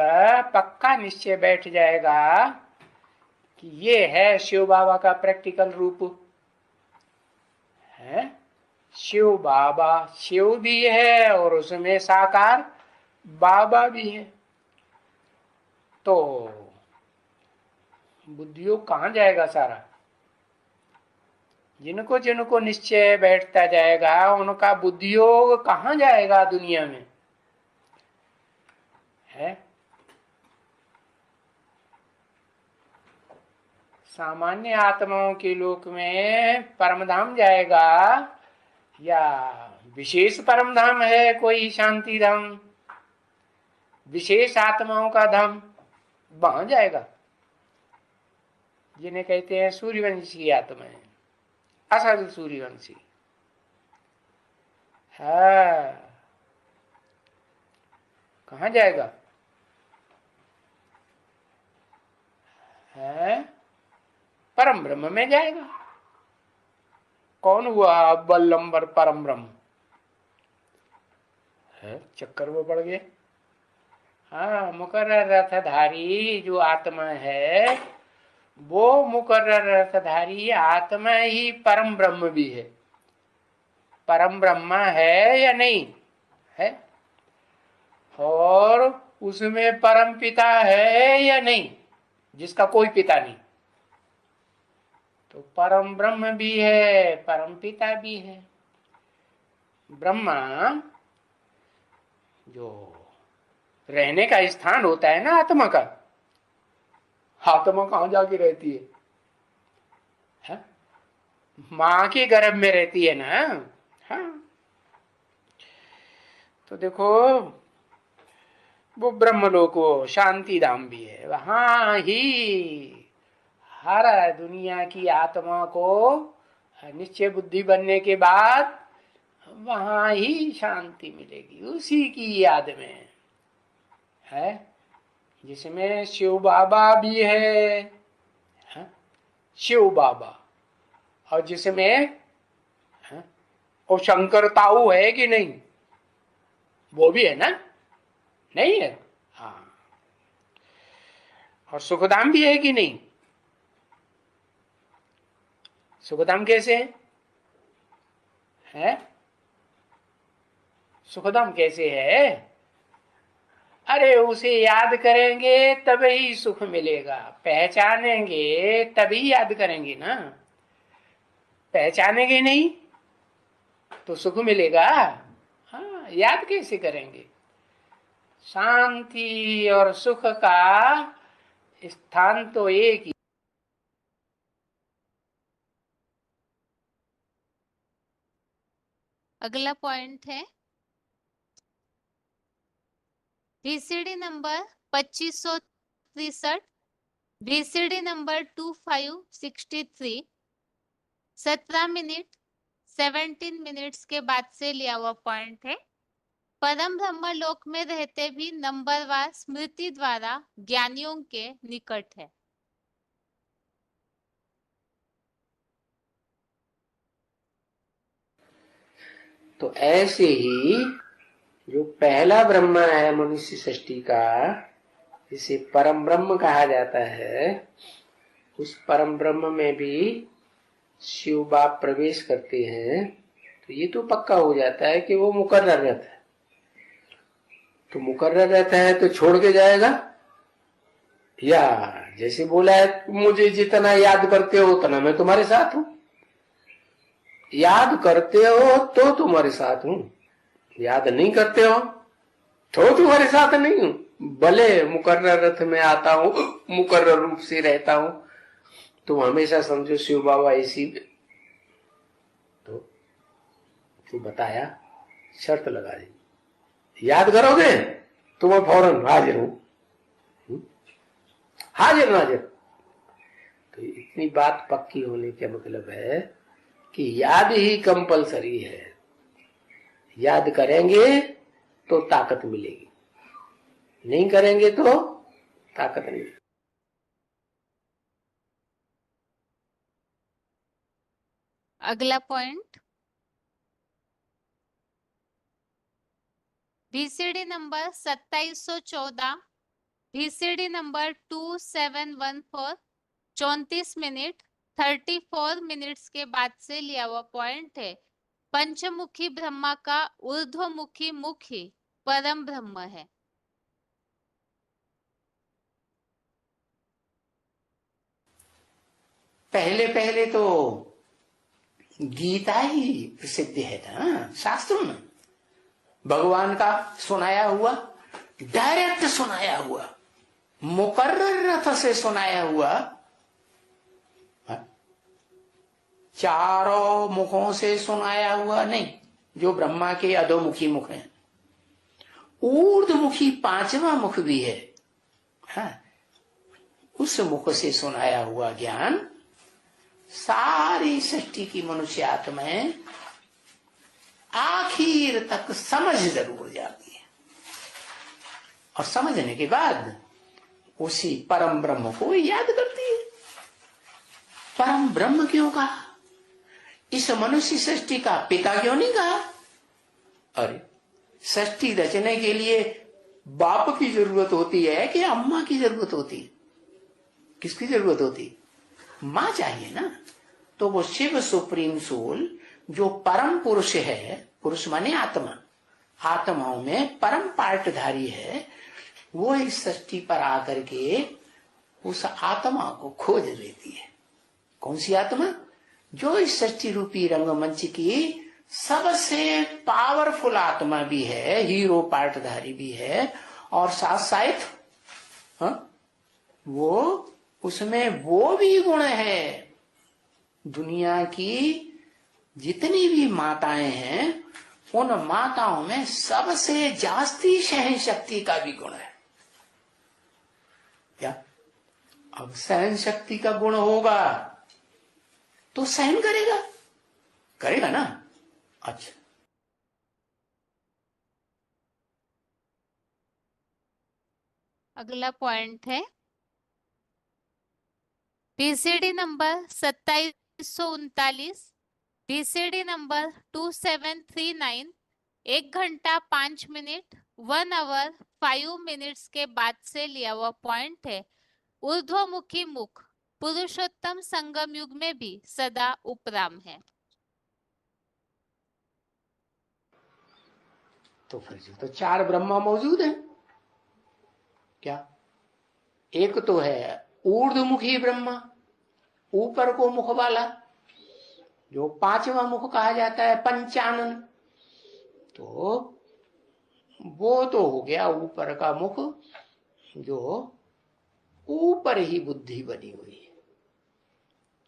पक्का निश्चय बैठ जाएगा कि ये है शिव बाबा का प्रैक्टिकल रूप है, शिव बाबा, शिव भी है और उसमें साकार बाबा भी है, तो बुद्धियोग कहाँ जाएगा सारा? जिनको जिनको निश्चय बैठता जाएगा उनका बुद्धियोग कहाँ जाएगा दुनिया में है? सामान्य आत्माओं के लोक में परमधाम जाएगा या विशेष परमधाम है कोई शांति धाम, विशेष आत्माओं का धाम, वहां जाएगा, जिन्हें कहते हैं सूर्यवंशी आत्माएं, असल सूर्यवंशी। हाँ, कहाँ जाएगा? है परम ब्रह्म में जाएगा। कौन हुआ अव्वल नंबर परम ब्रह्म है? चक्कर वो पड़ गए। हाँ, मुकर्रर रथधारी जो आत्मा है वो मुकर्रर रथधारी आत्मा ही परम ब्रह्म भी है। परम ब्रह्म है या नहीं है? और उसमें परम पिता है या नहीं, जिसका कोई पिता नहीं, तो परम ब्रह्म भी है, परम पिता भी है। ब्रह्मा जो रहने का स्थान होता है ना आत्मा का, आत्मा कहां जाके रहती है? मां के गर्भ में रहती है ना। हाँ, तो देखो वो ब्रह्मलोक, वो शांति धाम भी है, वहां ही हर दुनिया की आत्मा को निश्चय बुद्धि बनने के बाद वहां ही शांति मिलेगी, उसी की याद में है, जिसमें शिव बाबा भी है, शिव बाबा, और जिसमें वो शंकर ताऊ है कि नहीं, वो भी है ना, नहीं है? हाँ, और सुखधाम भी है कि नहीं? सुखधाम कैसे है? सुखधाम कैसे है? अरे उसे याद करेंगे तभी सुख मिलेगा, पहचानेंगे तभी याद करेंगे ना, पहचानेंगे नहीं तो सुख मिलेगा? हाँ, याद कैसे करेंगे? शांति और सुख का स्थान तो एक ही। अगला पॉइंट है VCD number 2563, VCD number 2563, 17 minute 17 minutes के बाद से लिया हुआ पॉइंट है। परम ब्रह्म लोक में रहते भी नंबरवार स्मृति द्वारा ज्ञानियों के निकट है। तो ऐसे ही जो पहला ब्रह्म है मनुष्य सृष्टि का, जिसे परम ब्रह्म कहा जाता है, उस परम ब्रह्म में भी शिव बाप प्रवेश करते हैं, तो ये तो पक्का हो जाता है कि वो मुकर्रर रहता है। तो मुकर्रर रहता है तो छोड़ के जाएगा, या जैसे बोला है मुझे जितना याद करते हो उतना मैं तुम्हारे साथ हूं, याद करते हो तो तुम्हारे साथ हूं, याद नहीं करते हो तो तुम्हारे साथ नहीं हूं। भले मुकर्रर रथ में आता हूं, मुकर्रर रूप से रहता हूं, तुम हमेशा समझो शिव बाबा इसी। तो बताया, शर्त लगा दी, याद करोगे तो मैं फौरन हाजिर हूं, हाजिर नाजिर। तो इतनी बात पक्की होने का मतलब है कि याद ही कंपलसरी है, याद करेंगे तो ताकत मिलेगी, नहीं करेंगे तो ताकत नहीं। अगला point VCD number 2714, VCD number 2714, 34 minute 34 minutes के बाद से लिया हुआ पॉइंट है। पंचमुखी ब्रह्मा का ऊर्ध्वमुखी मुख ही परम ब्रह्म है। पहले पहले तो गीता ही प्रसिद्ध है ना शास्त्रों में, भगवान का सुनाया हुआ, डायरेक्ट सुनाया हुआ, मुकर्रर रथ से सुनाया हुआ, चारों मुखों से सुनाया हुआ नहीं, जो ब्रह्मा के अधोमुखी मुख हैं, ऊर्ध्वमुखी पांचवा मुख भी है, हाँ, उस मुख से सुनाया हुआ ज्ञान सारी सृष्टि की मनुष्य आत्माएं आखिर तक समझ जरूर जाती है, और समझने के बाद उसी परम ब्रह्म को याद करती है। परम ब्रह्म क्यों कहा? इस मनुष्य सृष्टि का पिता क्यों नहीं कहा? अरे सृष्टि रचने के लिए बाप की जरूरत होती है कि अम्मा की जरूरत होती है? किसकी जरूरत होती? मां चाहिए ना। तो वो शिव सुप्रीम सोल जो परम पुरुष है, पुरुष माने आत्मा, आत्माओं में परम पार्टधारी है, वो इस सृष्टि पर आकर के उस आत्मा को खोज लेती है, कौन सी आत्मा? जो इस सृष्टि रूपी रंगमंच की सबसे पावरफुल आत्मा भी है, हीरो पार्टधारी भी है, और साथ साथ वो उसमें वो भी गुण है। दुनिया की जितनी भी माताएं हैं उन माताओं में सबसे जास्ती सहन शक्ति का भी गुण है। क्या? अब सहन शक्ति का गुण होगा तो सहन करेगा, करेगा ना। अच्छा, अगला पॉइंट है बीसीडी नंबर 2739, बीसीडी नंबर 2739 1 घंटा 5 मिनट 1 आवर 5 मिनट्स के बाद से लिया हुआ पॉइंट है। ऊर्ध्वमुखी मुख पुरुषोत्तम संगम युग में भी सदा उपराम है। तो फिर तो 4 ब्रह्मा मौजूद हैं। क्या? एक तो है ऊर्ध्वमुखी ब्रह्मा, ऊपर को मुख वाला, जो 5वां मुख कहा जाता है पंचानन। तो वो तो हो गया ऊपर का मुख, जो ऊपर ही बुद्धि बनी हुई है।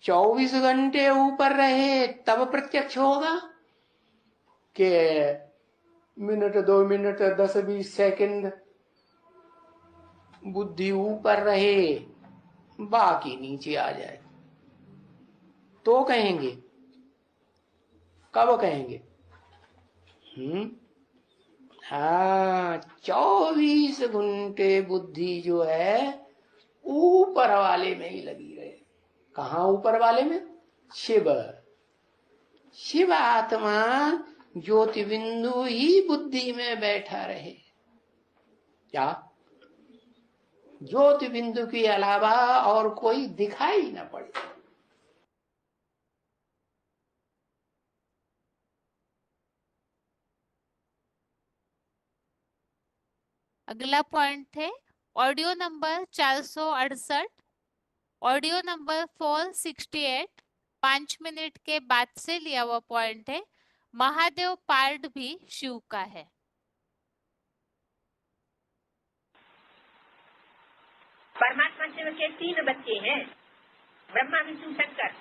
24 घंटे ऊपर रहे तब प्रत्यक्ष होगा कि मिनट 2 मिनट 10-20 सेकंड बुद्धि ऊपर रहे बाकी नीचे आ जाए तो कहेंगे? कब कहेंगे? हाँ, 24 घंटे बुद्धि जो है ऊपर वाले में ही लगी रहे। कहाँ ऊपर वाले में? शिव। शिव आत्मा ज्योति बिंदु ही बुद्धि में बैठा रहे। क्या? ज्योति बिंदु के अलावा और कोई दिखाई न पड़े। अगला पॉइंट है audio number 468, audio number 468 5 minute के बाद से लिया हुआ पॉइंट है। महादेव पार्ट भी शिव का है। परमात्मा शिव के 3 बच्चे हैं, ब्रह्मा विष्णु शंकर,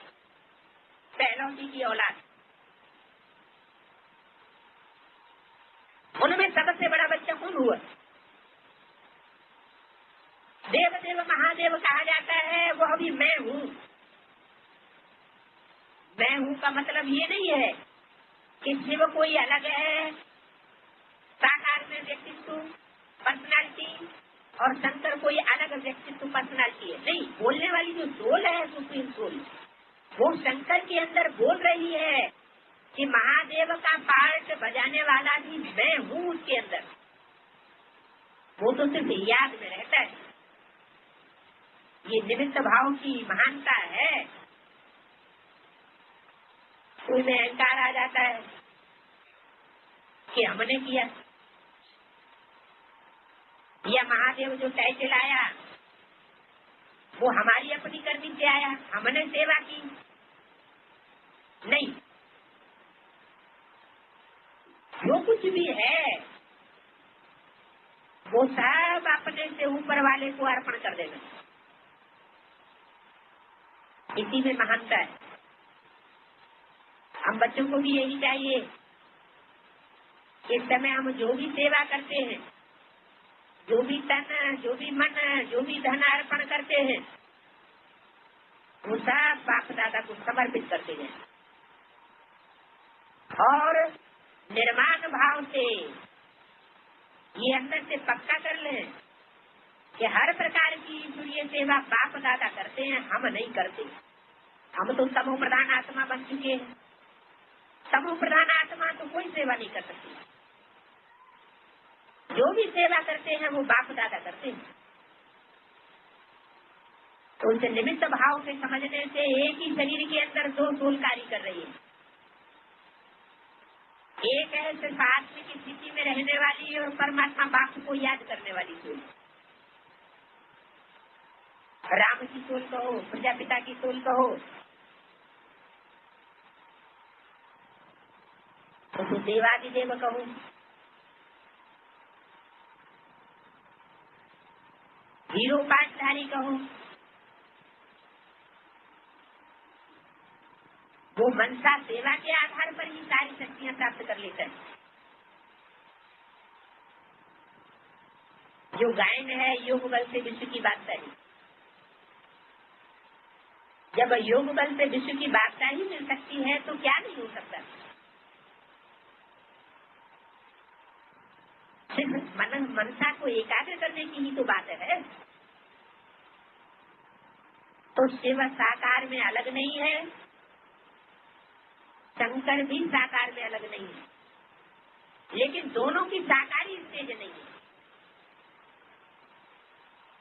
पहलौती की औलाद। उनमें सबसे बड़ा बच्चा कौन हुआ? देव देव महादेव कहा जाता है, वह भी मैं हूँ। मैं हूँ का मतलब ये नहीं है कि शिव कोई अलग है, साकार में व्यक्तित्व पर्सनालिटी, और शंकर कोई अलग व्यक्तित्व पर्सनालिटी है। नहीं, बोलने वाली जो सोल है, सुप्रीम सोल, वो शंकर के अंदर बोल रही है कि महादेव का पार्ट बजाने वाला भी मैं हूँ उसके अंदर। वो तो सिर्फ याद में रहता है। ये निमित्त भाव की महानता है। कोई में अहंकार आ जाता है कि हमने किया, या महादेव जो टाइटल आया वो हमारी अपनी करनी से आया, हमने सेवा की। नहीं, जो कुछ भी है वो सब अपने से ऊपर वाले को अर्पण कर देना। इसी में महानता है। हम बच्चों को भी यही चाहिए। इस समय हम जो भी सेवा करते हैं, जो भी तन, जो भी मन, जो भी धन अर्पण करते हैं, वो सब बाप दादा को समर्पित करते हैं। और निर्माण भाव से ये अंदर से पक्का कर लें कि हर प्रकार की ईश्वरीय सेवा बाप दादा करते हैं, हम नहीं करते। हम तो समूह प्रधान आत्मा बन चुके हैं। समूह प्रधान आत्मा तो कोई सेवा नहीं कर सकती। जो भी सेवा करते हैं वो बाप दादा करते हैं। तो उनसे निमित्त भाव से समझने से एक ही शरीर के अंदर 2 सोल कार्य कर रही है। एक है सिर्फ आत्मा की स्थिति में रहने वाली और परमात्मा बाप को याद करने वाली सोल। राम की सोल कहो, प्रजापिता की सोल कहो, उसको देवादिदेव कहो, वीरोपासधारी कहो। वो मनसा सेवा के आधार पर ही सारी शक्तियां प्राप्त कर लेता है। जो गायन है योग बल से विश्व की बादशाही, जब योग बल से विश्व की बादशाही मिल सकती है तो क्या नहीं हो सकता। सिर्फ मनसा को एकाग्र करने की ही तो बात है। तो शिव साकार में अलग नहीं है, शंकर भी साकार में अलग नहीं है, लेकिन दोनों की साकारी स्टेज नहीं है।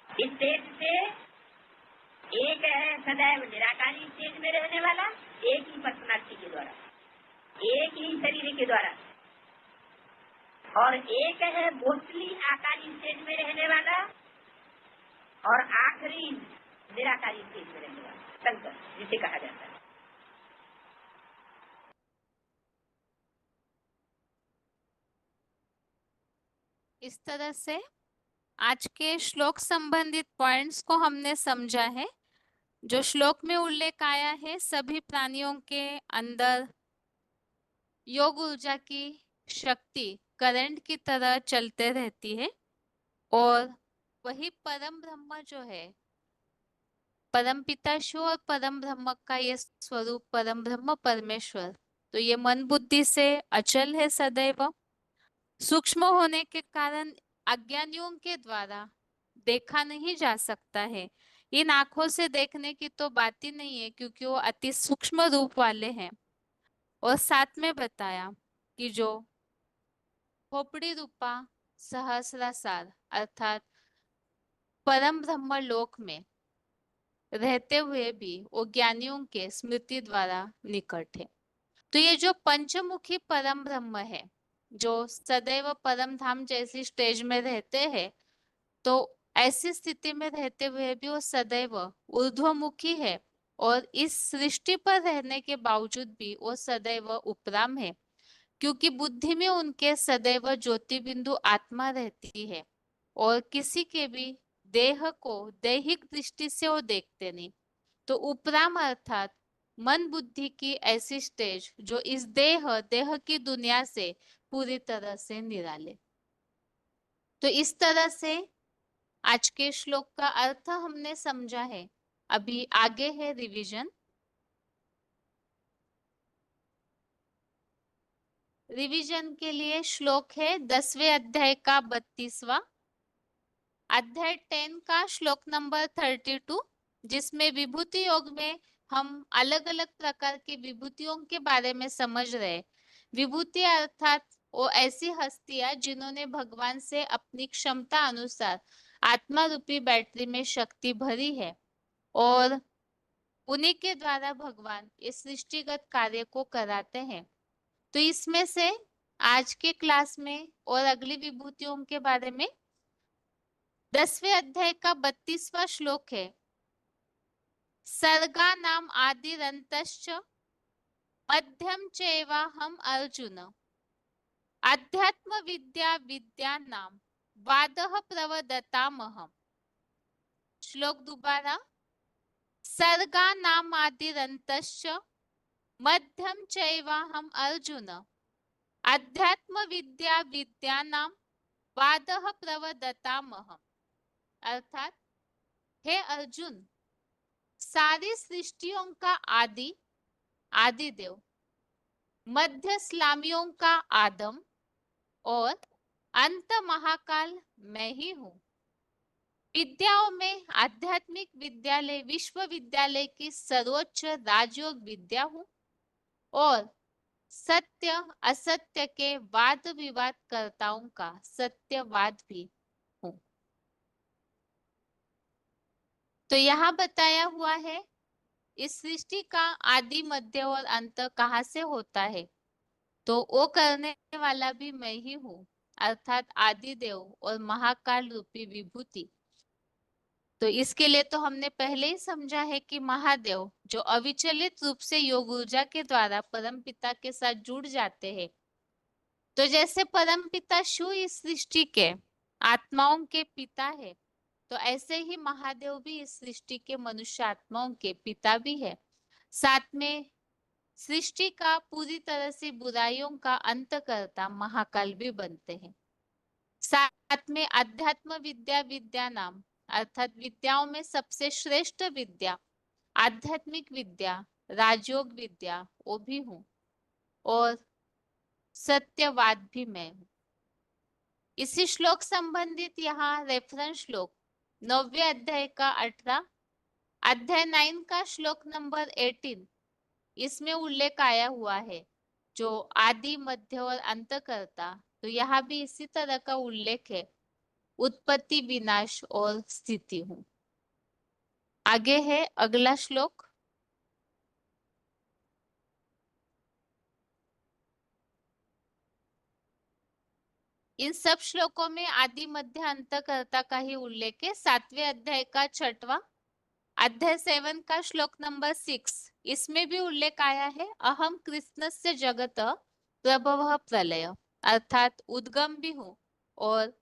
स्टेज से एक है सदैव निराकारी स्टेज में रहने वाला, एक ही पर्सनालिटी के द्वारा, एक ही शरीर के द्वारा, और एक है मोस्टली आकारी स्टेज में रहने वाला और आखिरी निराकारी स्टेज में रहने वाला शंकर, जिसे कहा जाता है। इस तरह से आज के श्लोक संबंधित पॉइंट्स को हमने समझा है। जो श्लोक में उल्लेख आया है, सभी प्राणियों के अंदर योग ऊर्जा की शक्ति करंट की तरह चलते रहती है, और वही परम ब्रह्म जो है, परम पिता शिव और परम ब्रह्म का ये स्वरूप परम ब्रह्म परमेश्वर, तो ये मन बुद्धि से अचल है, सदैव सूक्ष्म होने के कारण अज्ञानियों के द्वारा देखा नहीं जा सकता है। इन आंखों से देखने की तो बात ही नहीं है, क्योंकि वो अति सूक्ष्म रूप वाले हैं। और साथ में बताया कि जो खोपड़ी रूपा सहस्रासार अर्थात परम ब्रह्म लोक में रहते हुए भी वो ज्ञानियों के स्मृति द्वारा निकट है। तो ये जो पंचमुखी परम ब्रह्म है, जो सदैव परम धाम जैसी स्टेज में रहते हैं, तो ऐसी स्थिति में रहते हुए भी वो सदैव ऊर्ध्वमुखी है, और इस सृष्टि पर रहने के बावजूद भी वो सदैव उपराम है, क्योंकि बुद्धि में उनके सदैव ज्योति बिंदु आत्मा रहती है, और किसी के भी देह को दैहिक दृष्टि से वो देखते नहीं। तो उपराम अर्थात मन बुद्धि की ऐसी स्टेज जो इस देह की दुनिया से पूरी तरह से निराले। तो इस तरह से आज के श्लोक का अर्थ हमने समझा है। अभी आगे है रिवीजन। रिवीजन के लिए श्लोक है 10वें अध्याय का 32वां, अध्याय 10 का श्लोक नंबर 32, जिसमें विभूति योग में हम अलग अलग प्रकार की विभूतियों के बारे में समझ रहे। विभूति अर्थात वो ऐसी हस्तियां जिन्होंने भगवान से अपनी क्षमता अनुसार आत्मा रूपी बैटरी में शक्ति भरी है, और उन्हीं के द्वारा भगवान इस सृष्टिगत कार्य को कराते हैं। तो इसमें से आज के क्लास में और अगली विभूतियों के बारे में 10वें अध्याय का 32वां श्लोक है। सर्गा नाम आदिरंतश्च मध्यम चैवा हम अर्जुन अध्यात्म विद्या विद्या नाम वादः प्रवदतामहम्। श्लोक दोबारा। सर्गा नाम आदिरंतश्च मध्यम चैवा हम अर्जुन अध्यात्म विद्या विद्या नाम वादः प्रवदतामहम्। अर्थात हे अर्जुन, सारी सृष्टियों का आदि आदिदेव, मध्य स्लामियों का आदम और अंत महाकाल मैं ही हूँ। विद्याओं में आध्यात्मिक विद्यालय विश्वविद्यालय की सर्वोच्च राजयोग विद्या हूँ, और सत्य असत्य के वाद विवाद कर्ताओं का सत्यवाद भी हूँ। तो यहाँ बताया हुआ है इस सृष्टि का आदि मध्य और अंत कहाँ से होता है, तो वो करने वाला भी मैं ही हूँ, अर्थात आदिदेव और महाकाल रूपी विभूति। तो इसके लिए तो हमने पहले ही समझा है कि महादेव जो अविचलित रूप से योग ऊर्जा के द्वारा परम पिता के साथ जुड़ जाते हैं, तो जैसे परमपिता शिव इस सृष्टि के आत्माओं के पिता है, तो ऐसे ही महादेव भी इस सृष्टि के मनुष्य आत्माओं के पिता भी है। साथ में सृष्टि का पूरी तरह से बुराइयों का अंत करता महाकाल भी बनते हैं। साथ में अध्यात्म विद्या विद्या नाम अर्थात विद्याओं में सबसे श्रेष्ठ विद्या आध्यात्मिक विद्या राजयोग विद्या वो भी हूँ, और सत्यवाद भी मैं हूँ। इसी श्लोक संबंधित यहाँ रेफरेंस श्लोक 9वें अध्याय का 18, अध्याय 9 का श्लोक नंबर 18, इसमें उल्लेख आया हुआ है जो आदि मध्य और अंत करता। तो यहाँ भी इसी तरह का उल्लेख है, उत्पत्ति विनाश और स्थिति हूँ। आगे है अगला श्लोक। इन सब श्लोकों में आदि मध्य अंत कर्ता का ही उल्लेख है। 7वें अध्याय का 6वां, अध्याय 7 का श्लोक नंबर 6, इसमें भी उल्लेख आया है अहम कृष्णस्य जगत प्रभवः प्रलय, अर्थात उद्गम भी हूँ और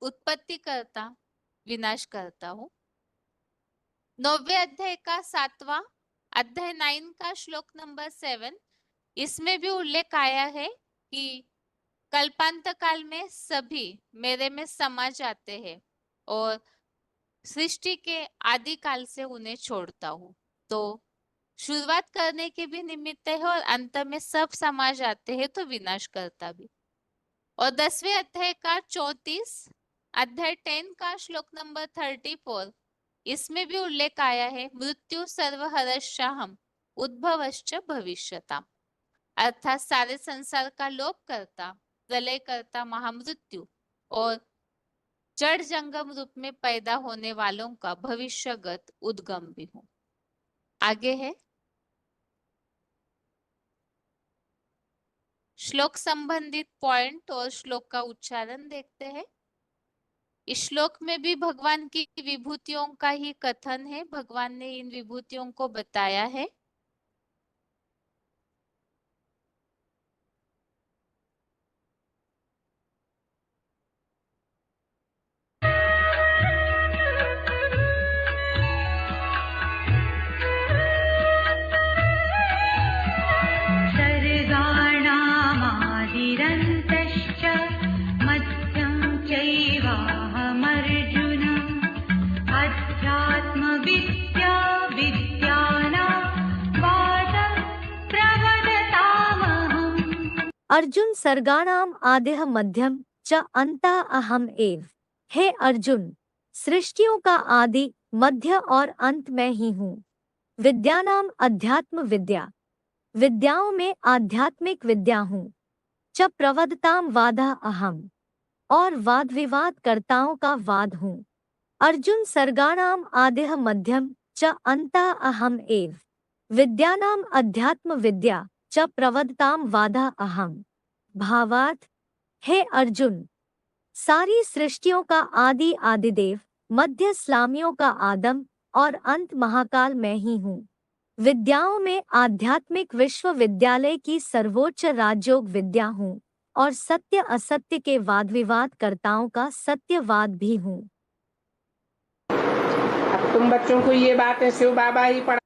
उत्पत्ति करता विनाश करता हूँ। 9वें अध्याय का 7वां, अध्याय 9 का श्लोक नंबर 7, इसमें भी उल्लेख आया है कि कल्पांत काल में सभी मेरे में समा जाते हैं और सृष्टि के आदि काल से उन्हें छोड़ता हूँ। तो शुरुआत करने के भी निमित्त है और अंत में सब समा जाते हैं तो विनाश करता भी। और 10वें अध्याय का 34, अध्याय 10 का श्लोक नंबर 34, इसमें भी उल्लेख आया है मृत्यु सर्वहरश्चाहम उद्भवश्च भविष्यता, अर्थात सारे संसार का लोप करता प्रलय करता महामृत्यु और जड़ जंगम रूप में पैदा होने वालों का भविष्यगत उद्गम भी हूँ। आगे है श्लोक संबंधित पॉइंट और श्लोक का उच्चारण देखते हैं। इस श्लोक में भी भगवान की विभूतियों का ही कथन है, भगवान ने इन विभूतियों को बताया है। सर्गाणामादिरन्तश्च मध्यं चैवाहमर्जुन अध्यात्मविद्या विद्यानां वादं प्रवदतामहम्। अर्जुन सर्गाणाम आदिः मध्यम च अंता अहम एव। हे अर्जुन, सृष्टियों का आदि मध्य और अंत मैं ही हूँ। विद्यानाम अध्यात्म विद्या, विद्याओं में आध्यात्मिक विद्या हूँ। च प्रवदताम वादः अहम, और वाद विवाद कर्ताओं का वाद हूँ। अर्जुन सर्गाणाम आदिः मध्यम च अंता अहम एव। विद्यानाम अध्यात्म विद्या च प्रवदताम वादः अहम। भावार्थ, हे अर्जुन, सारी सृष्टियों का आदि आदिदेव, मध्य स्लामियों का आदम और अंत महाकाल मैं ही हूँ। विद्याओं में आध्यात्मिक विश्वविद्यालय की सर्वोच्च राजयोग विद्या हूँ और सत्य असत्य के वाद विवाद कर्ताओं का सत्यवाद भी हूँ। अब तुम बच्चों को ये बातें शिव बाबा ही पढ़ा।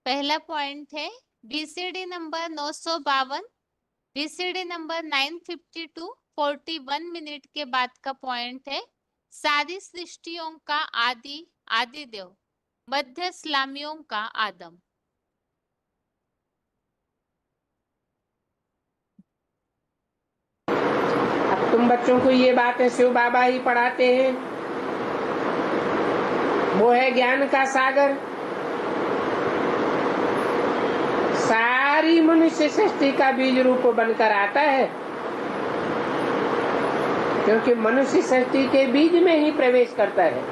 पहला पॉइंट है BCD number 952, BCD number 952, 41 minute के बाद का पॉइंट है सारी सृष्टियों का आदि आदिदेव, मध्य स्लामियों का आदम। अब तुम बच्चों को ये बातें शिव बाबा ही पढ़ाते हैं। वो है ज्ञान का सागर। सारी मनुष्य सृष्टि का बीज रूप बनकर आता है, क्योंकि मनुष्य सृष्टि के बीज में ही प्रवेश करता है।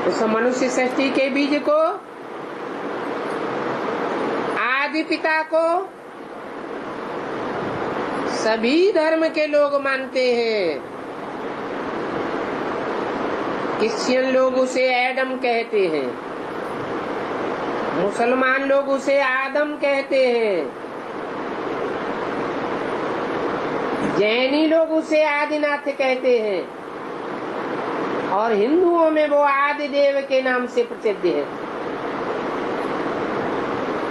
उस मनुष्य सृष्टि के बीज को, आदि पिता को सभी धर्म के लोग मानते हैं। क्रिश्चियन लोग उसे एडम कहते हैं, मुसलमान लोग उसे आदम कहते हैं, जैनी लोग उसे आदिनाथ कहते हैं, और हिंदुओं में वो आदिदेव के नाम से प्रसिद्ध है।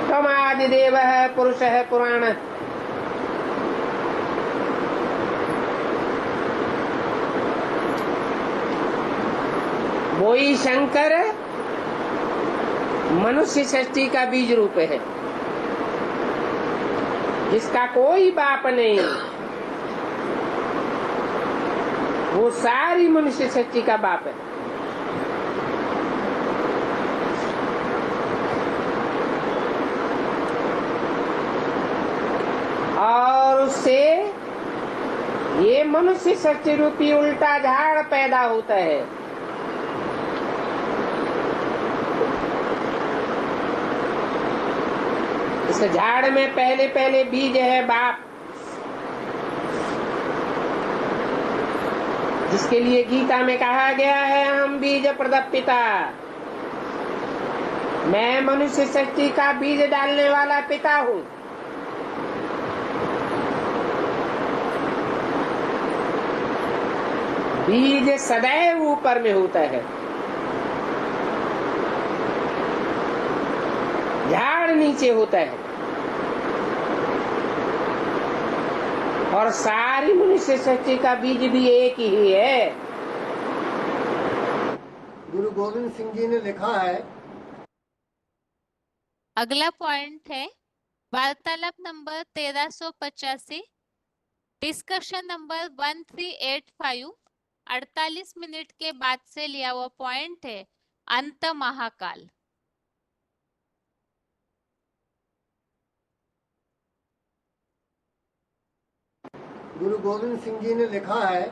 तम आदिदेव है, पुरुष है पुराण। वही शंकर मनुष्य सृष्टि का बीज रूप है, जिसका कोई बाप नहीं, वो सारी मनुष्य सृष्टि का बाप है। और उससे ये मनुष्य सृष्टि रूपी उल्टा झाड़ पैदा होता है। इस झाड़ में पहले पहले बीज है बाप, जिसके लिए गीता में कहा गया है हम बीज प्रदप पिता, मैं मनुष्य सृष्टि का बीज डालने वाला पिता हूँ। बीज सदैव ऊपर में होता है, झाड़ नीचे होता है, और सारी मनुष्य सृष्टि का बीज भी एक ही है। गुरु गोविंद सिंह जी ने लिखा है। अगला पॉइंट है वार्तालाप नंबर 1385, डिस्कशन नंबर 1385, 48 मिनट के बाद से लिया हुआ पॉइंट है अंत महाकाल। गुरु गोविंद सिंह जी ने लिखा है,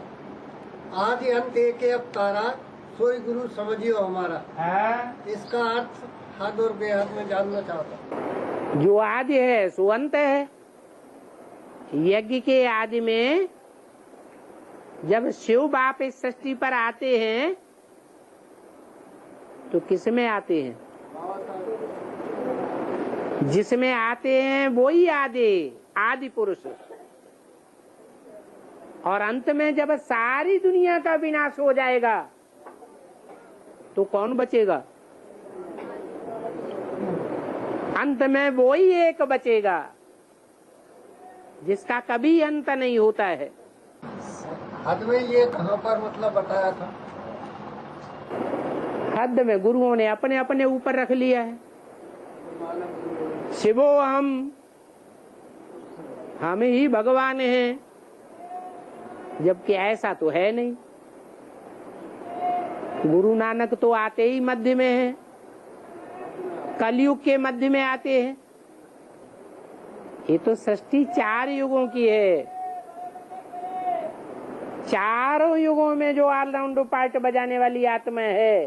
आदि अंत एक अवतारा, सोई गुरु समझियो हमारा। इसका अर्थ हद और बेहद में जानना चाहता हूँ। जो आदि है सो अंत है। यज्ञ के आदि में जब शिव बाप इस सृष्टि पर आते हैं तो किस में आते हैं? जिसमें आते हैं वही आदि पुरुष। और अंत में जब सारी दुनिया का विनाश हो जाएगा तो कौन बचेगा? अंत में वही एक बचेगा जिसका कभी अंत नहीं होता है। हद में ये कहाँ पर मतलब बताया था? हद में गुरुओं ने अपने अपने ऊपर रख लिया है। शिवो हम ही भगवान हैं, जबकि ऐसा तो है नहीं। गुरु नानक तो आते ही मध्य में है, कलयुग के मध्य में आते हैं। ये तो सृष्टि 4 युगों की है। चारों युगों में जो ऑलराउंड पार्ट बजाने वाली आत्मा है,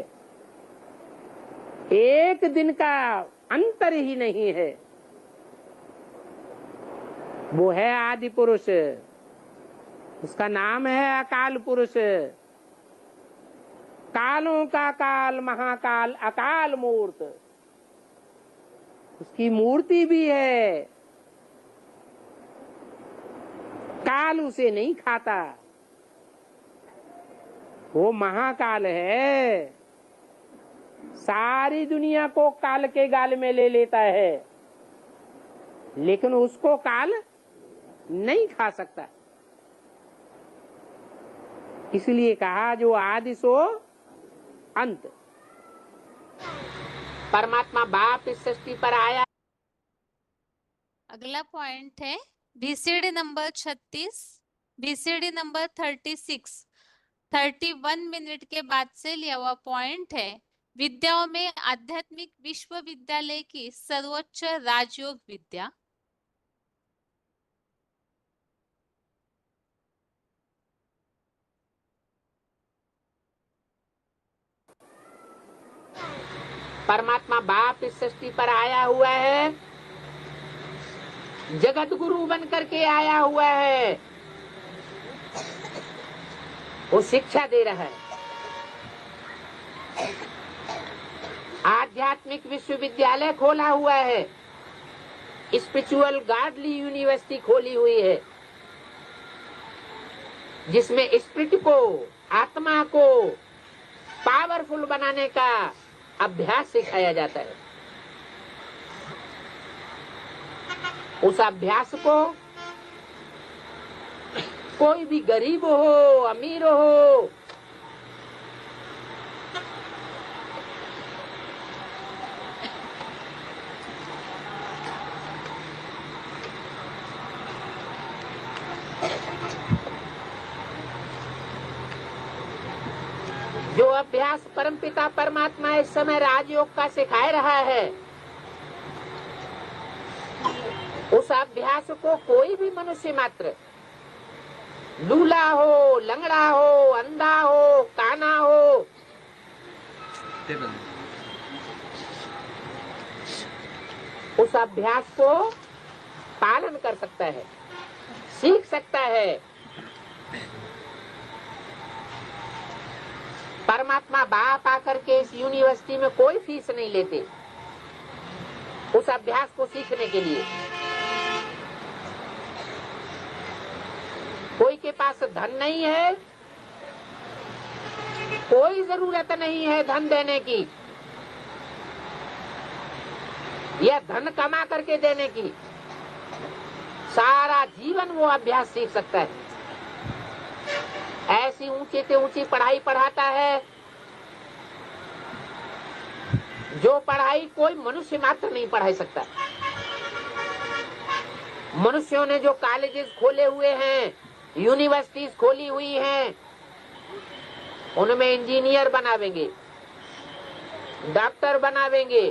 एक दिन का अंतर ही नहीं है। वो है आदि पुरुष, उसका नाम है अकाल पुरुष। कालों का काल, महाकाल, अकाल मूर्त, उसकी मूर्ति भी है। काल उसे नहीं खाता, वो महाकाल है। सारी दुनिया को काल के गाल में ले लेता है, लेकिन उसको काल नहीं खा सकता। इसलिए कहा जो आदि सो अंत। परमात्मा बाप इस सृष्टि पर आया। अगला पॉइंट है BCD number 36, BCD number 36, 31 minute के बाद से लिया हुआ पॉइंट है विद्याओं में आध्यात्मिक विश्वविद्यालय की सर्वोच्च राजयोग विद्या। परमात्मा बाप इस सृष्टि पर आया हुआ है, जगत गुरु बन करके आया हुआ है। वो शिक्षा दे रहा है। आध्यात्मिक विश्वविद्यालय खोला हुआ है, स्पिरिचुअल गॉडली यूनिवर्सिटी खोली हुई है, जिसमें स्पिरिट को, आत्मा को पावरफुल बनाने का अभ्यास सिखाया जाता है। उस अभ्यास को कोई भी गरीब हो, अमीर हो, जो अभ्यास परमपिता परमात्मा इस समय राजयोग का सिखाए रहा है, उस अभ्यास को कोई भी मनुष्य मात्र, लूला हो, लंगड़ा हो, अंधा हो, काना हो, उस अभ्यास को पालन कर सकता है, सीख सकता है। परमात्मा बाप आकर के इस यूनिवर्सिटी में कोई फीस नहीं लेते उस अभ्यास को सीखने के लिए। कोई के पास धन नहीं है, कोई जरूरत नहीं है धन देने की या धन कमा करके देने की, सारा जीवन वो अभ्यास सीख सकता है। ऐसी ऊंची से ऊंची पढ़ाई पढ़ाता है जो पढ़ाई कोई मनुष्य मात्र नहीं पढ़ा सकता। मनुष्यों ने जो कॉलेजेस खोले हुए हैं, यूनिवर्सिटीज खोली हुई हैं, उनमें इंजीनियर बनावेंगे, डॉक्टर बनावेंगे,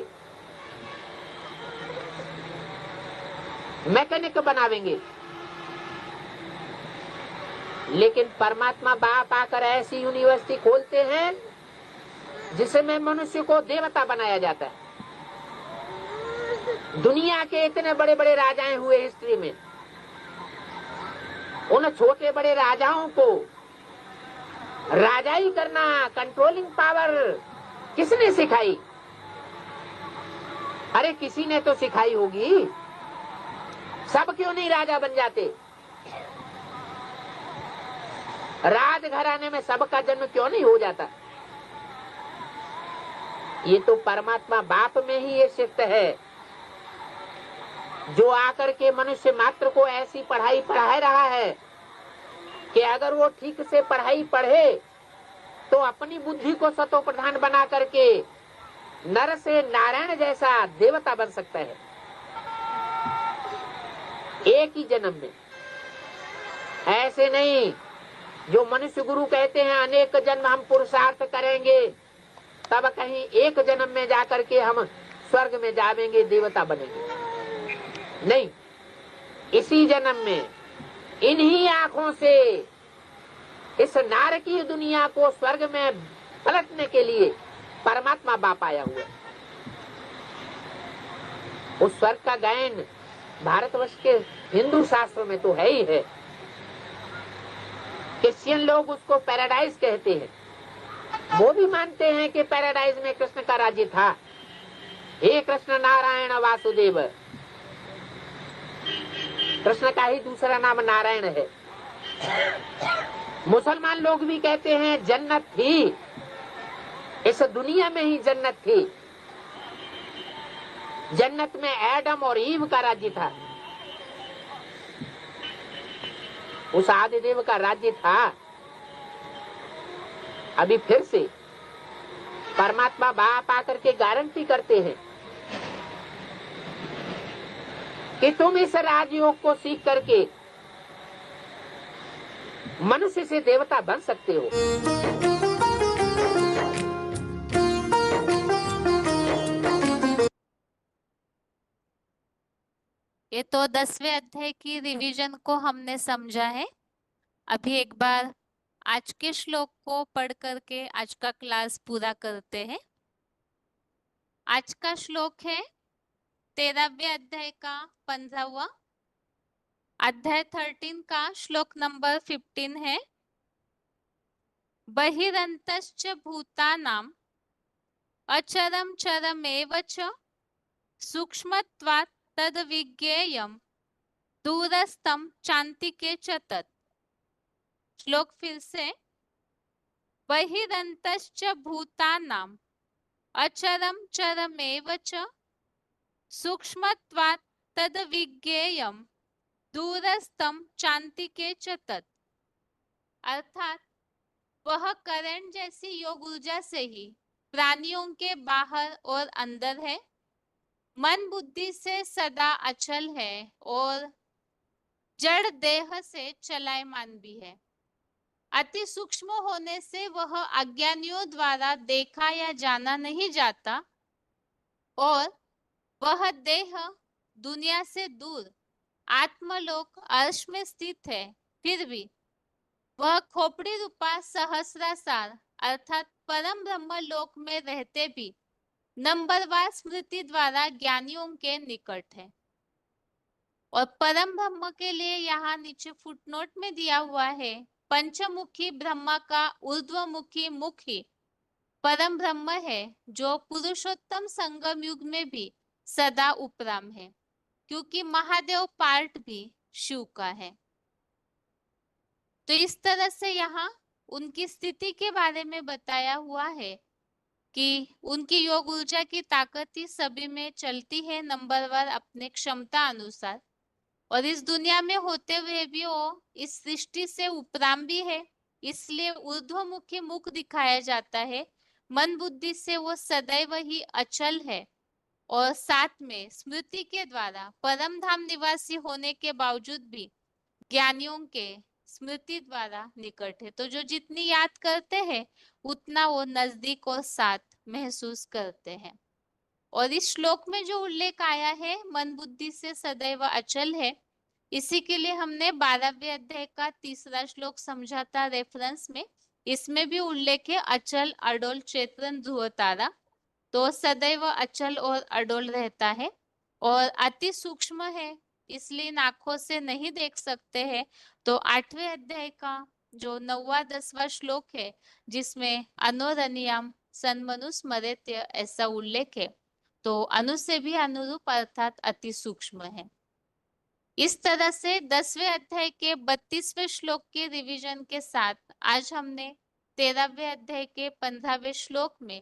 मैकेनिक बनावेंगे, लेकिन परमात्मा बाप आकर ऐसी यूनिवर्सिटी खोलते हैं जिसमें मनुष्य को देवता बनाया जाता है। दुनिया के इतने बड़े बड़े राजाएं हुए हिस्ट्री में, उन छोटे बड़े राजाओं को राजाई करना, कंट्रोलिंग पावर किसने सिखाई? अरे किसी ने तो सिखाई होगी। सब क्यों नहीं राजा बन जाते? राजघराने में सबका जन्म क्यों नहीं हो जाता? ये तो परमात्मा बाप में ही ये शिफ्ट है, जो आकर के मनुष्य मात्र को ऐसी पढ़ाई पढ़ा रहा है कि अगर वो ठीक से पढ़ाई पढ़े तो अपनी बुद्धि को सतो प्रधान बना करके नर से नारायण जैसा देवता बन सकता है एक ही जन्म में। ऐसे नहीं जो मनुष्य गुरु कहते हैं अनेक जन्म हम पुरुषार्थ करेंगे तब कहीं एक जन्म में जाकर के हम स्वर्ग में जावेंगे, देवता बनेंगे। नहीं, इसी जन्म में इन्हीं आंखों से इस नारकीय दुनिया को स्वर्ग में पलटने के लिए परमात्मा बाप आया हुआ है। उस स्वर्ग का गायन भारतवर्ष के हिंदू शास्त्र में तो है ही है। क्रिश्चियन लोग उसको पैराडाइज कहते हैं। वो भी मानते हैं कि पैराडाइज में कृष्ण का राज्य था। हे कृष्ण नारायण वासुदेव, कृष्ण का ही दूसरा नाम नारायण है। मुसलमान लोग भी कहते हैं जन्नत थी, इस दुनिया में ही जन्नत थी। जन्नत में एडम और ईव का राज्य था, उस आदिदेव का राज्य था। अभी फिर से परमात्मा बाप आकर के गारंटी करते हैं कि तुम इस राजयोग को सीख करके मनुष्य से देवता बन सकते हो। ये तो 10वें अध्याय की रिवीजन को हमने समझा है। अभी एक बार आज के श्लोक को पढ़ करके आज का क्लास पूरा करते हैं। आज का श्लोक है 13वें अध्याय का 15वां, अध्याय 13 का श्लोक नंबर 15 है। बहिरंतश्च भूतानां अचरम चरमेव च सूक्ष्मत्वात् तद विज्ञेयम दूरस्थम चान्तिके च तत्। श्लोक फिर से। बहिरन्तश्च भूतानां अचरम चरमेव च सूक्ष्मत्वात् तद विज्ञेयम दूरस्थम चान्तिके च तत्। अर्थात वह करंट जैसी योग ऊर्जा से ही प्राणियों के बाहर और अंदर है, मन बुद्धि से सदा अचल है और जड़ देह से चलायमान भी है। अति सूक्ष्म होने से वह अज्ञानियों द्वारा देखा या जाना नहीं जाता और वह देह दुनिया से दूर आत्मलोक अर्श में स्थित है, फिर भी वह खोपड़ी रूपा सहस्रासार अर्थात परम ब्रह्म लोक में रहते भी नंबरवार स्मृति द्वारा ज्ञानियों के निकट है। और परम ब्रह्म के लिए यहाँ नीचे फुटनोट में दिया हुआ है, पंचमुखी ब्रह्मा का ऊर्ध्वमुखी मुख ही परम ब्रह्म है, जो पुरुषोत्तम संगम युग में भी सदा उपराम है, क्योंकि महादेव पार्ट भी शिव का है। तो इस तरह से यहाँ उनकी स्थिति के बारे में बताया हुआ है कि उनकी योग ऊर्जा की ताकत ही सभी में चलती है नंबरवार अपने क्षमता अनुसार, और इस दुनिया में होते हुए भी वो इस सृष्टि से उपराम भी है, इसलिए ऊर्ध्वमुखी मुख दिखाया जाता है। मन बुद्धि से वो सदैव ही अचल है और साथ में स्मृति के द्वारा परम धाम निवासी होने के बावजूद भी ज्ञानियों के स्मृति द्वारा निकट है। तो जो जितनी याद करते हैं उतना वो नजदीक और साथ महसूस करते हैं। और इस श्लोक में जो उल्लेख आया है मन बुद्धि से सदैव अचल है, इसी के लिए हमने 12वें अध्याय का 3रा श्लोक समझा था रेफरेंस में। इसमें भी उल्लेख है अचल अडोल चेतन ध्रुव तारा, तो सदैव अचल और अडोल रहता है और अति सूक्ष्म है, इसलिए इन आंखों से नहीं देख सकते हैं। तो 8वें अध्याय का जो 9वां 10वां श्लोक है, जिसमें अनोरनियम सन्मनु स्मरेत्य ऐसा उल्लेख है, तो अनु से भी अनुरूप अर्थात अति सूक्ष्म है। इस तरह से 10वें अध्याय के 32वें श्लोक के रिवीजन के साथ आज हमने 13वें अध्याय के 15वें श्लोक में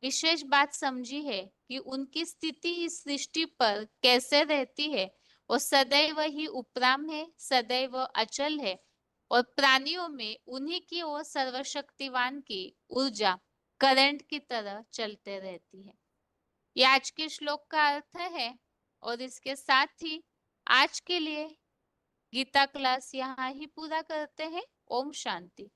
विशेष बात समझी है कि उनकी स्थिति इस सृष्टि पर कैसे रहती है। वो सदैव ही उपराम है, सदैव अचल है और प्राणियों में उन्हीं की और सर्वशक्तिवान की ऊर्जा करंट की तरह चलते रहती है। ये आज के श्लोक का अर्थ है और इसके साथ ही आज के लिए गीता क्लास यहाँ ही पूरा करते हैं। ओम शांति।